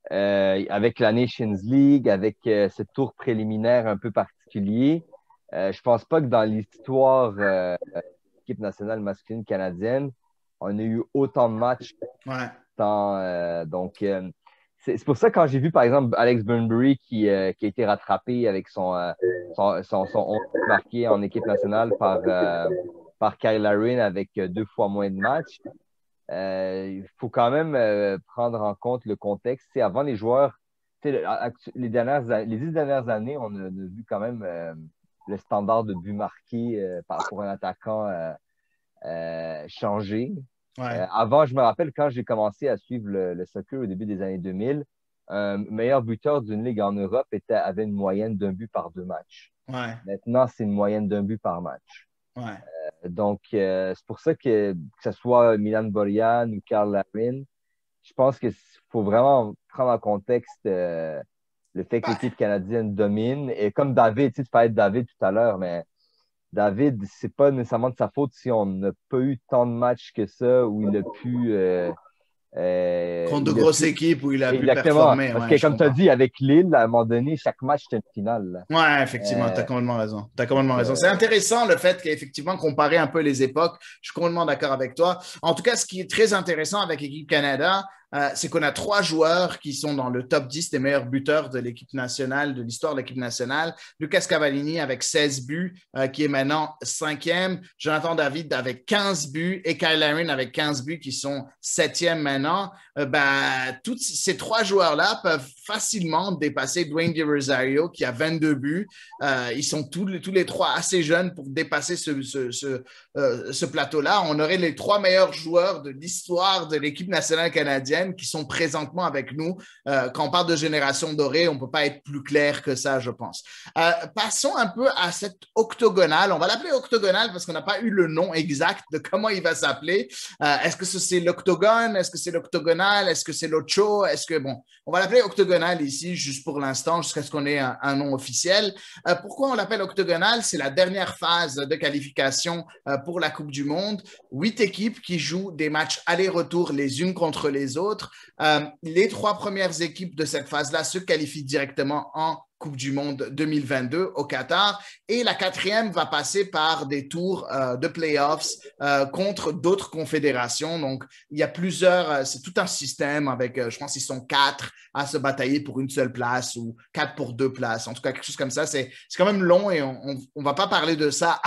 avec la Nations League, avec ce tour préliminaire un peu particulier, je pense pas que dans l'histoire de l'équipe nationale masculine canadienne, on a eu autant de matchs. Ouais. Donc, c'est pour ça, quand j'ai vu, par exemple, Alex Bunbury qui a été rattrapé avec son 11 marqué en équipe nationale par Kyle Larin avec 2 fois moins de matchs, il faut quand même prendre en compte le contexte. Avant, les joueurs, les 10 dernières années, on a vu quand même le standard de but marqué pour un attaquant changer. Ouais. Avant, je me rappelle quand j'ai commencé à suivre le soccer au début des années 2000, un meilleur buteur d'une ligue en Europe avait une moyenne d'un but par 2 matchs. Ouais. Maintenant, c'est une moyenne d'un but par match. Ouais. Donc, c'est pour ça que ce soit Milan Borjan ou Karl Larin, je pense qu'il faut vraiment prendre en contexte le fait que l'équipe canadienne domine. Et comme David, tu parlais de David tout à l'heure, mais David, c'est pas nécessairement de sa faute si on n'a pas eu tant de matchs que ça où il a pu. Contre de grosses équipes où il a pu Exactement. performer. Parce ouais, que, comme tu as dit, avec Lille, à un moment donné, chaque match, c'était une finale. Là. Ouais, effectivement, tu as complètement raison. T'as complètement raison. C'est intéressant le fait qu'effectivement, comparer un peu les époques, je suis complètement d'accord avec toi. En tout cas, ce qui est très intéressant avec l'équipe Canada, c'est qu'on a 3 joueurs qui sont dans le top 10 des meilleurs buteurs de l'équipe nationale, de l'histoire de l'équipe nationale. Lucas Cavallini avec 16 buts, qui est maintenant 5e. Jonathan David avec 15 buts et Kyle Larin avec 15 buts qui sont 7e maintenant. Tous ces 3 joueurs-là peuvent facilement dépasser Dwayne DeRosario qui a 22 buts. Ils sont tous les 3 assez jeunes pour dépasser ce plateau-là. On aurait les 3 meilleurs joueurs de l'histoire de l'équipe nationale canadienne qui sont présentement avec nous. Quand on parle de génération dorée, on ne peut pas être plus clair que ça, je pense. Passons un peu à cette octogonale. On va l'appeler octogonale parce qu'on n'a pas eu le nom exact de comment il va s'appeler. Est-ce que c'est l'octogone? Est-ce que c'est l'octogonal? Est-ce que c'est l'ocho? On va l'appeler octogonale ici, juste pour l'instant, jusqu'à ce qu'on ait un nom officiel. Pourquoi on l'appelle octogonale? C'est la dernière phase de qualification pour la Coupe du Monde. 8 équipes qui jouent des matchs aller-retour les unes contre les autres. Les 3 premières équipes de cette phase-là se qualifient directement en Coupe du Monde 2022 au Qatar et la 4e va passer par des tours de playoffs contre d'autres confédérations. Donc, il y a c'est tout un système avec, je pense qu'ils sont 4 à se batailler pour une seule place ou 4 pour 2 places. En tout cas, quelque chose comme ça. C'est quand même long et on va pas parler de ça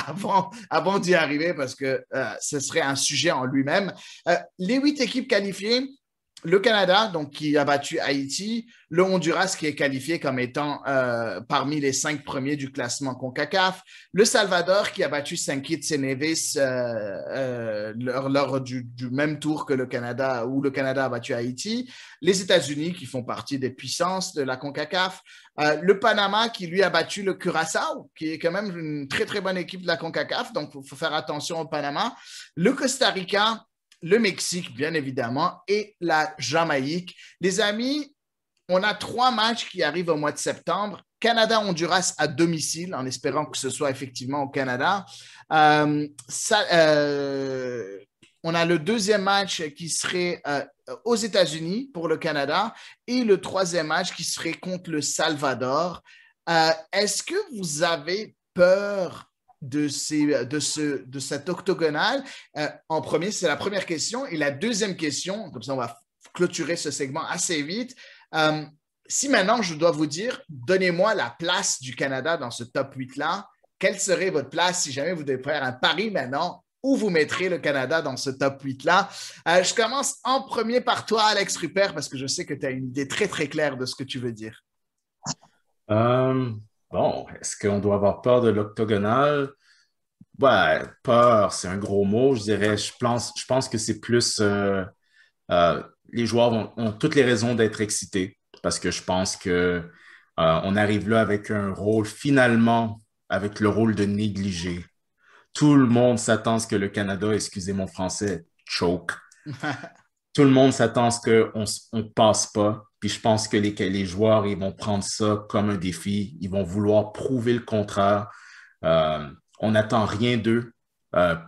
avant d'y arriver parce que ce serait un sujet en lui-même. Les 8 équipes qualifiées, le Canada, donc, qui a battu Haïti, le Honduras, qui est qualifié comme étant parmi les 5 premiers du classement CONCACAF, le Salvador, qui a battu Saint Kitts et Nevis lors du même tour que le Canada, où le Canada a battu Haïti, les États-Unis, qui font partie des puissances de la CONCACAF, le Panama, qui lui a battu le Curaçao, qui est quand même une très, très bonne équipe de la CONCACAF, donc il faut faire attention au Panama, le Costa Rica, le Mexique, bien évidemment, et la Jamaïque. Les amis, on a 3 matchs qui arrivent au mois de septembre. Canada-Honduras à domicile, en espérant que ce soit effectivement au Canada. On a le 2e match qui serait aux États-Unis pour le Canada et le 3e match qui serait contre le Salvador. Est-ce que vous avez peur de cette octogonale? En premier, c'est la première question. Et la deuxième question, comme ça on va clôturer ce segment assez vite. Si maintenant je dois vous dire, donnez-moi la place du Canada dans ce top 8-là, quelle serait votre place si jamais vous devez faire un pari maintenant? Où vous mettrez le Canada dans ce top 8-là? Je commence en premier par toi, Alex Rupert, parce que je sais que tu as une idée très, très claire de ce que tu veux dire. Bon, est-ce qu'on doit avoir peur de l'octogonal? Ouais, peur, c'est un gros mot, je dirais. Je pense que c'est plus... les joueurs ont toutes les raisons d'être excités parce que je pense que on arrive là avec un rôle, finalement, avec le rôle de négligé. Tout le monde s'attend à ce que le Canada, excusez mon français, choke. Tout le monde s'attend à ce qu'on ne passe pas. Puis je pense que les joueurs, ils vont prendre ça comme un défi. Ils vont vouloir prouver le contraire. On n'attend rien d'eux.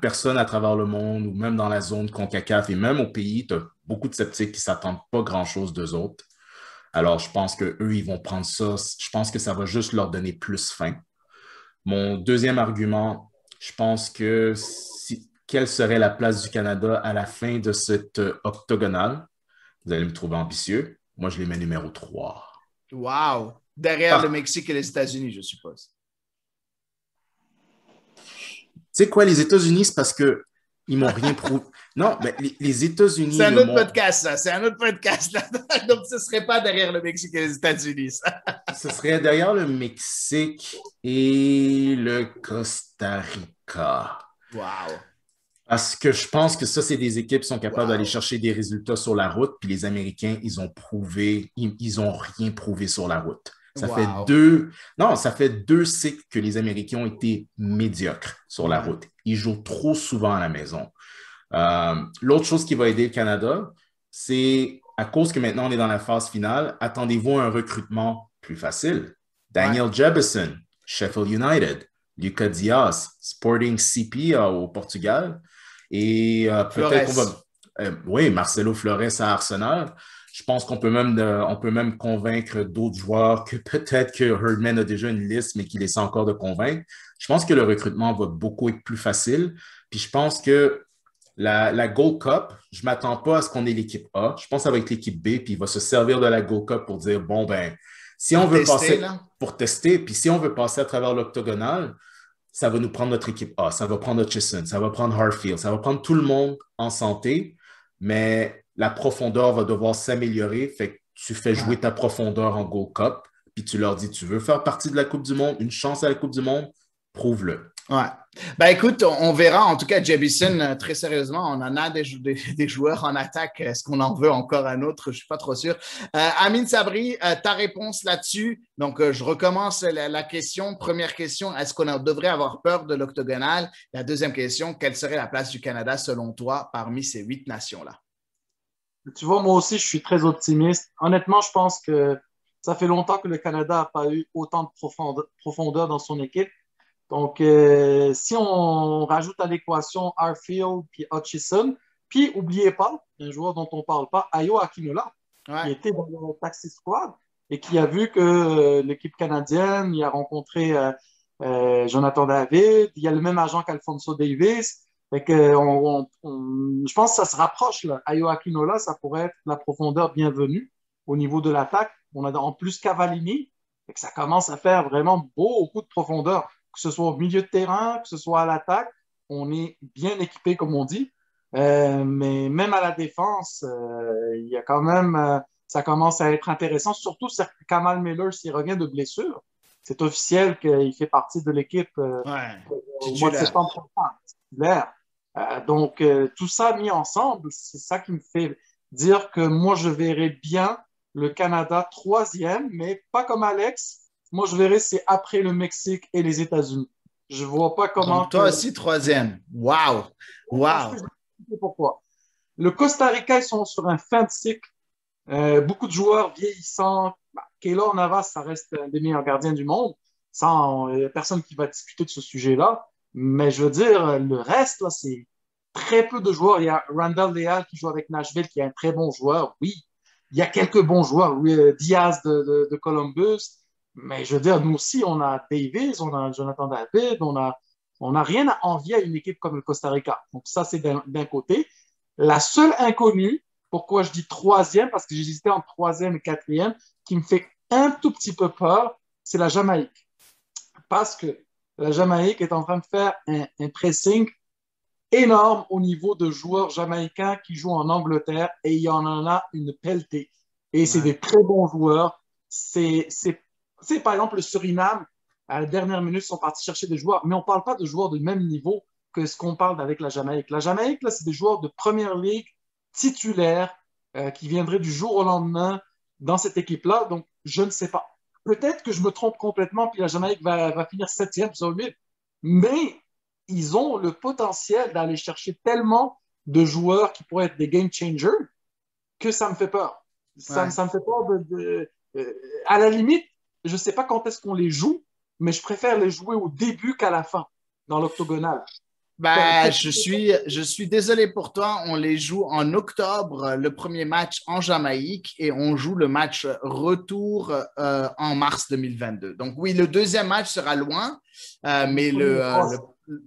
Personne à travers le monde, ou même dans la zone CONCACAF et même au pays, tu as beaucoup de sceptiques qui ne s'attendent pas grand-chose d'eux autres. Alors, je pense qu'eux, ils vont prendre ça. Je pense que ça va juste leur donner plus faim. Mon deuxième argument, je pense que quelle serait la place du Canada à la fin de cette octogonale? Vous allez me trouver ambitieux. Moi, je les mets numéro 3. Wow! Derrière le Mexique et les États-Unis, je suppose. Tu sais quoi, les États-Unis, c'est parce que ils m'ont rien prouvé. Non, mais les États-Unis. C'est un autre podcast, ça. C'est un autre podcast. Là. Donc, ce ne serait pas derrière le Mexique et les États-Unis, ça. Ce serait derrière le Mexique et le Costa Rica. Wow! Parce que je pense que ça, c'est des équipes qui sont capables d'aller chercher des résultats sur la route, puis les Américains, ils ont rien prouvé sur la route. Ça fait deux cycles que les Américains ont été médiocres sur la route. Ils jouent trop souvent à la maison. L'autre chose qui va aider le Canada, c'est à cause que maintenant on est dans la phase finale, attendez-vous à un recrutement plus facile. Daniel Jebbison, Sheffield United, Lucas Diaz, Sporting CP au Portugal, et peut-être qu'on va... oui, Marcelo Flores à Arsenal. Je pense qu'on peut même convaincre d'autres joueurs que peut-être que Herdman a déjà une liste, mais qu'il essaie encore de convaincre. Je pense que le recrutement va beaucoup être plus facile. Puis je pense que la Gold Cup, je ne m'attends pas à ce qu'on ait l'équipe A. Je pense que ça va être l'équipe B, puis il va se servir de la Gold Cup pour dire, bon, ben, si on veut passer, pour tester, puis si on veut passer à travers l'octogonal, ça va nous prendre notre équipe A, ça va prendre Hutchison, ça va prendre Hartfield, ça va prendre tout le monde en santé, mais la profondeur va devoir s'améliorer. Fait que tu fais jouer ta profondeur en Gold Cup, puis tu leur dis, tu veux faire partie de la Coupe du Monde, une chance à la Coupe du Monde, prouve-le. Ouais. Ben écoute, on verra. En tout cas, Jebbison, très sérieusement, on en a des joueurs en attaque. Est-ce qu'on en veut encore un autre? Je ne suis pas trop sûr. Amine Sabri, ta réponse là-dessus. Donc, je recommence la question. Première question, est-ce qu'on devrait avoir peur de l'octogonal? La deuxième question, quelle serait la place du Canada selon toi parmi ces 8 nations-là? Tu vois, moi aussi, je suis très optimiste. Honnêtement, je pense que ça fait longtemps que le Canada n'a pas eu autant de profondeur dans son équipe. Donc, si on rajoute à l'équation Arfield puis Hutchison, puis n'oubliez pas, un joueur dont on ne parle pas, Ayo Akinola, qui était dans le Taxi Squad et qui a vu que l'équipe canadienne, il a rencontré Jonathan David, il y a le même agent qu'Alfonso Davis. Fait que je pense que ça se rapproche, là. Ayo Akinola, ça pourrait être la profondeur bienvenue au niveau de l'attaque. On a en plus Cavallini, fait que ça commence à faire vraiment beaucoup de profondeur. Que ce soit au milieu de terrain, que ce soit à l'attaque, on est bien équipé, comme on dit. Mais même à la défense, il y a quand même, ça commence à être intéressant, surtout si Kamal Miller s'il revient de blessure. C'est officiel qu'il fait partie de l'équipe au mois de septembre prochain. Donc, tout ça mis ensemble, c'est ça qui me fait dire que moi, je verrais bien le Canada 3e, mais pas comme Alex. Moi, je verrais c'est après le Mexique et les États-Unis. Je ne vois pas comment... Donc, toi aussi, 3e. Wow! Wow! Pourquoi? Le Costa Rica, ils sont sur un fin de cycle. Beaucoup de joueurs vieillissants. Keylor Navas, ça reste un des meilleurs gardiens du monde. Il n'y a personne qui va discuter de ce sujet-là. Mais je veux dire, le reste, là, c'est très peu de joueurs. Il y a Randall Leal qui joue avec Nashville, qui est un très bon joueur. Oui, il y a quelques bons joueurs. Diaz de Columbus. Mais je veux dire, nous aussi, on a Davis, on a Jonathan David, on a rien à envier à une équipe comme le Costa Rica. Donc ça, c'est d'un côté. La seule inconnue, pourquoi je dis 3e, parce que j'hésitais entre 3e et 4e, qui me fait un tout petit peu peur, c'est la Jamaïque. Parce que la Jamaïque est en train de faire un pressing énorme au niveau de joueurs jamaïcains qui jouent en Angleterre et il y en a une pelletée. Et c'est des très bons joueurs. C'est par exemple le Suriname, à la dernière minute, sont partis chercher des joueurs, mais on ne parle pas de joueurs du même niveau que ce qu'on parle avec la Jamaïque. La Jamaïque, là, c'est des joueurs de première ligue titulaires qui viendraient du jour au lendemain dans cette équipe-là. Donc, je ne sais pas. Peut-être que je me trompe complètement, puis la Jamaïque va finir 7e sur 8. Mais ils ont le potentiel d'aller chercher tellement de joueurs qui pourraient être des game changers que ça me fait peur. Ça me fait peur à la limite, je ne sais pas quand est-ce qu'on les joue, mais je préfère les jouer au début qu'à la fin, dans l'octogonal. Ben, je suis désolé pour toi. On les joue en octobre, le premier match en Jamaïque, et on joue le match retour en mars 2022. Donc oui, le deuxième match sera loin, mais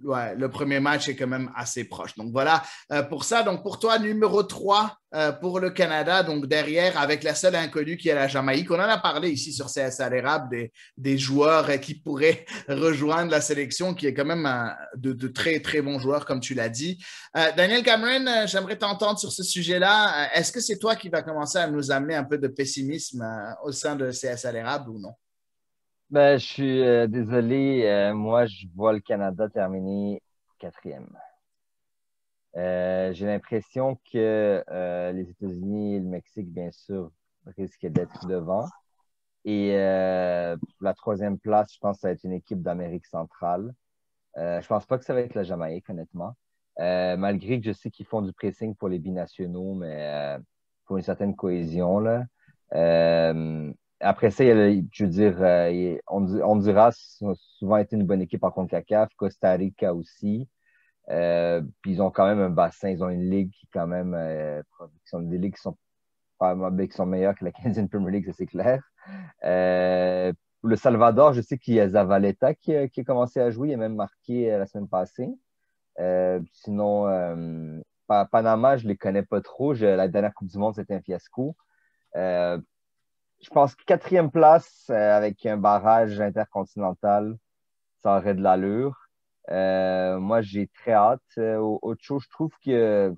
ouais, le premier match est quand même assez proche. Donc voilà pour ça. Donc pour toi, numéro 3 pour le Canada, donc derrière, avec la seule inconnue qui est la Jamaïque. On en a parlé ici sur CSA l'érable des joueurs qui pourraient rejoindre la sélection, qui est quand même de très, très bons joueurs, comme tu l'as dit. Daniel Cameron, j'aimerais t'entendre sur ce sujet-là. Est-ce que c'est toi qui va commencer à nous amener un peu de pessimisme au sein de CSA l'érable ou non? Ben, je suis désolé. Moi, je vois le Canada terminer quatrième. J'ai l'impression que les États-Unis et le Mexique, bien sûr, risquent d'être devant. Et la troisième place, je pense que ça va être une équipe d'Amérique centrale. Je pense pas que ça va être la Jamaïque, honnêtement. Malgré que je sais qu'ils font du pressing pour les binationaux, mais pour une certaine cohésion, là. Après ça, je veux dire, Honduras a souvent été une bonne équipe en CONCACAF, Costa Rica aussi. Puis ils ont quand même un bassin, ils ont une ligue qui quand même, qui sont des ligues qui sont meilleures que la Canadian Premier League, ça c'est clair. Le Salvador, je sais qu'il y a Zavaleta qui a commencé à jouer, il a même marqué la semaine passée. Sinon, Panama, je les connais pas trop. La dernière Coupe du Monde, c'était un fiasco. Je pense que quatrième place avec un barrage intercontinental, ça aurait de l'allure. Moi, j'ai très hâte. Autre chose, je trouve que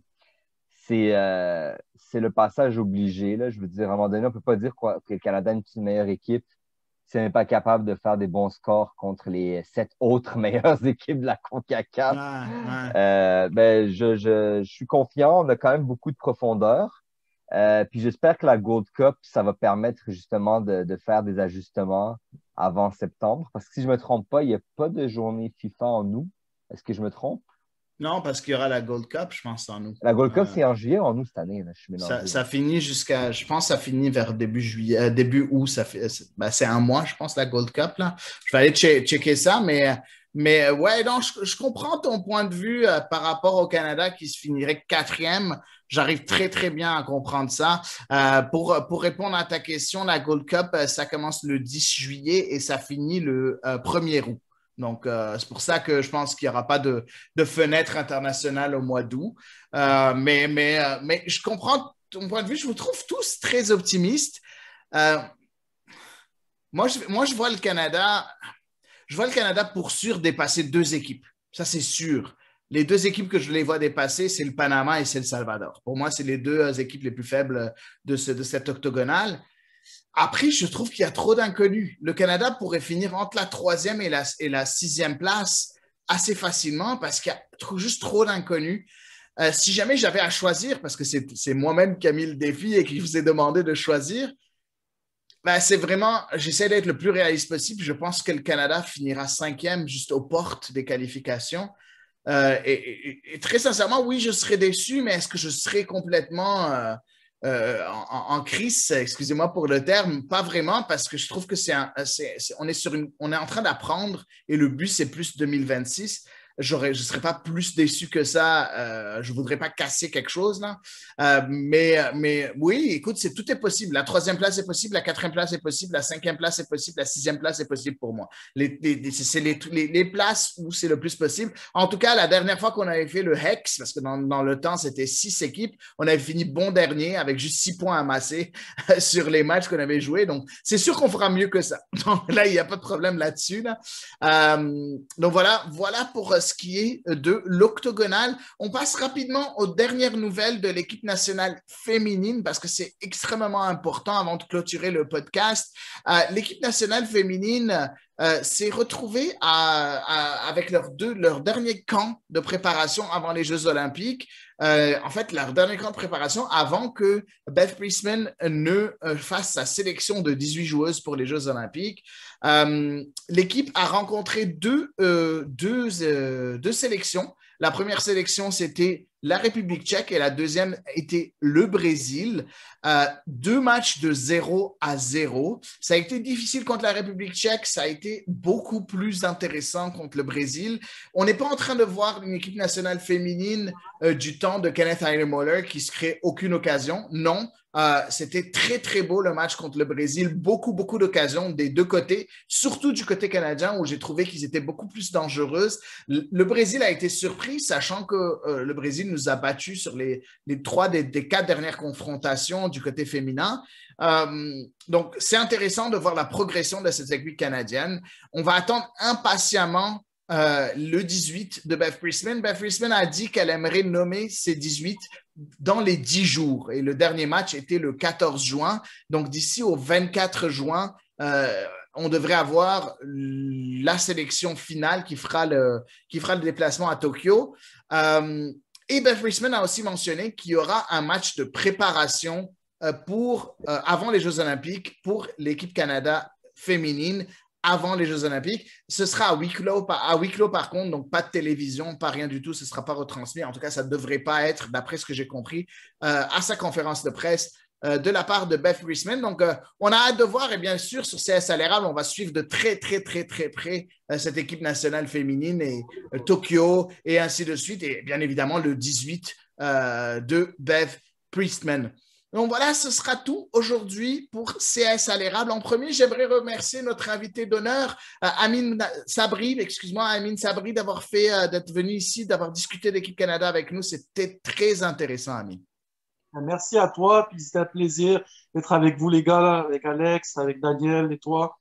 c'est le passage obligé. Là. Je veux dire, à un moment donné, on ne peut pas dire que le Canada est une meilleure équipe si on n'est pas capable de faire des bons scores contre les 7 autres meilleures équipes de la CONCACAF. Ben, je suis confiant. On a quand même beaucoup de profondeur. Puis j'espère que la Gold Cup, ça va permettre justement de faire des ajustements avant septembre. Parce que si je ne me trompe pas, il n'y a pas de journée FIFA en août. Est-ce que je me trompe? Non, parce qu'il y aura la Gold Cup, je pense, en août. La Gold Cup, c'est en juillet ou en août cette année? Là, je suis mélangé. Ça finit jusqu'à, je pense, ça finit vers début juillet, début août. C'est un mois, je pense, la Gold Cup. Là. Je vais aller checker ça, mais ouais, non, je comprends ton point de vue par rapport au Canada qui se finirait quatrième. J'arrive très, très bien à comprendre ça. Pour répondre à ta question, la Gold Cup, ça commence le 10 juillet et ça finit le 1er août. Donc, c'est pour ça que je pense qu'il n'y aura pas de fenêtre internationale au mois d'août. Mais je comprends ton point de vue. Je vous trouve tous très optimistes. Moi, je vois le Canada. Je vois le Canada pour sûr dépasser 2 équipes. Ça, c'est sûr. Les 2 équipes que je les vois dépasser, c'est le Panama et c'est le Salvador. Pour moi, c'est les 2 équipes les plus faibles de cette octogonale. Après, je trouve qu'il y a trop d'inconnus. Le Canada pourrait finir entre la 3e et la 6e place assez facilement parce qu'il y a juste trop d'inconnus. Si jamais j'avais à choisir, parce que c'est moi-même qui ai mis le défi et qui vous ai demandé de choisir, ben c'est vraiment, j'essaie d'être le plus réaliste possible. Je pense que le Canada finira 5e juste aux portes des qualifications. Et très sincèrement, oui, je serais déçu, mais est-ce que je serais complètement en crise, excusez-moi pour le terme, pas vraiment, parce que je trouve que on est en train d'apprendre et le but, c'est plus 2026. Je ne serais pas plus déçu que ça. Je ne voudrais pas casser quelque chose, là. Mais oui, écoute, tout est possible. La 3e place est possible, la 4e place est possible, la 5e place est possible, la 6e place est possible pour moi. C'est les places où c'est le plus possible. En tout cas, la dernière fois qu'on avait fait le Hex, parce que dans le temps, c'était 6 équipes, on avait fini bon dernier avec juste 6 points amassés sur les matchs qu'on avait joués. Donc, c'est sûr qu'on fera mieux que ça. Donc là, il n'y a pas de problème là-dessus. Là. Donc voilà pour ce qui est de l'octogonal. On passe rapidement aux dernières nouvelles de l'équipe nationale féminine parce que c'est extrêmement important avant de clôturer le podcast. L'équipe nationale féminine s'est retrouvée avec leur dernier camp de préparation avant les Jeux olympiques. En fait, leur dernier camp de préparation avant que Beth Priestman ne fasse sa sélection de 18 joueuses pour les Jeux olympiques. L'équipe a rencontré deux sélections. La première sélection, c'était la République tchèque et la deuxième était le Brésil. 2 matchs de 0-0. Ça a été difficile contre la République tchèque. Ça a été beaucoup plus intéressant contre le Brésil. On n'est pas en train de voir une équipe nationale féminine du temps de Kenneth Heinemuller qui se crée aucune occasion. Non, C'était très, très beau le match contre le Brésil. Beaucoup, beaucoup d'occasions des deux côtés, surtout du côté canadien où j'ai trouvé qu'ils étaient beaucoup plus dangereux. Le Brésil a été surpris, sachant que le Brésil nous a battus sur les 3 des 4 dernières confrontations du côté féminin. Donc, c'est intéressant de voir la progression de cette équipe canadienne. On va attendre impatiemment le 18 de Beth Priestman. Beth Priestman a dit qu'elle aimerait nommer ses 18 dans les 10 jours. Et le dernier match était le 14 juin. Donc, d'ici au 24 juin, on devrait avoir la sélection finale qui fera le déplacement à Tokyo. Et Beth Priestman a aussi mentionné qu'il y aura un match de préparation avant les Jeux olympiques pour l'équipe Canada féminine avant les Jeux olympiques. Ce sera à huis clos par contre, donc pas de télévision, pas rien du tout, ce ne sera pas retransmis. En tout cas, ça ne devrait pas être, d'après ce que j'ai compris, à sa conférence de presse de la part de Beth Priestman. Donc, on a hâte de voir et bien sûr, sur CS à l'érable, on va suivre de très, très, très, très près cette équipe nationale féminine et Tokyo et ainsi de suite. Et bien évidemment, le 18 de Beth Priestman. Donc voilà, ce sera tout aujourd'hui pour CS à l'érable. En premier, j'aimerais remercier notre invité d'honneur, Amine Sabri, d'être venu ici, d'avoir discuté d'équipe Canada avec nous. C'était très intéressant, Amine. Merci à toi, puis c'était un plaisir d'être avec vous les gars, là, avec Alex, avec Daniel et toi.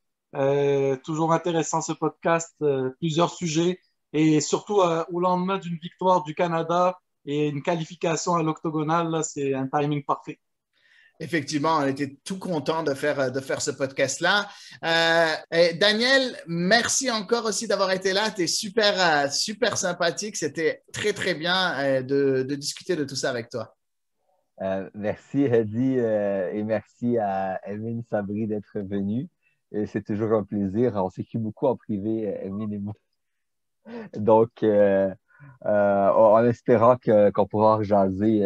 Toujours intéressant ce podcast, plusieurs sujets et surtout au lendemain d'une victoire du Canada et une qualification à l'octogonal, là, c'est un timing parfait. Effectivement, on était tout contents de faire ce podcast-là. Daniel, merci encore aussi d'avoir été là. Tu es super, super sympathique. C'était très, très bien de discuter de tout ça avec toi. Merci, Hedi, et merci à Emine Sabri d'être venu. C'est toujours un plaisir. On s'écrit beaucoup en privé, Emine et moi. Donc, en espérant qu'on pourra jaser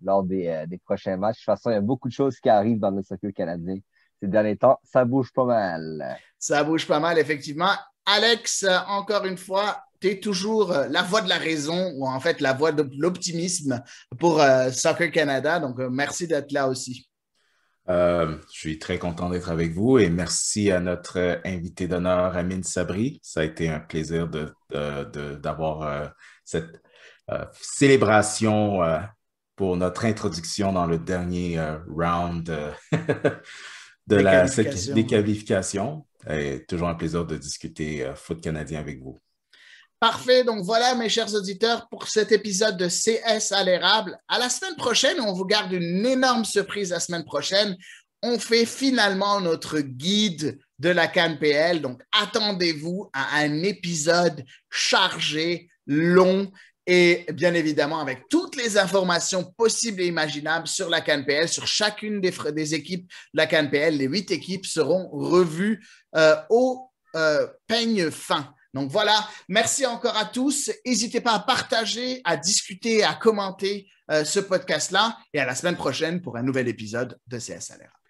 lors des prochains matchs. De toute façon, il y a beaucoup de choses qui arrivent dans le soccer canadien ces derniers temps. Ça bouge pas mal. Ça bouge pas mal, effectivement. Alex, encore une fois, tu es toujours la voix de la raison ou en fait la voix de l'optimisme pour Soccer Canada. Donc, merci d'être là aussi. Je suis très content d'être avec vous et merci à notre invité d'honneur, Amine Sabri. Ça a été un plaisir d'avoir cette célébration pour notre introduction dans le dernier round des qualifications. Et toujours un plaisir de discuter foot canadien avec vous. Parfait. Donc voilà, mes chers auditeurs, pour cet épisode de CS à l'érable. À la semaine prochaine, on vous garde une énorme surprise la semaine prochaine. On fait finalement notre guide de la CAN-PL. Donc, attendez-vous à un épisode chargé, long et bien évidemment avec toutes les informations possibles et imaginables sur la CAN-PL, sur chacune des équipes de la CAN-PL. Les 8 équipes seront revues au peigne fin. Donc voilà, merci encore à tous. N'hésitez pas à partager, à discuter, à commenter ce podcast-là et à la semaine prochaine pour un nouvel épisode de CS à l'érable.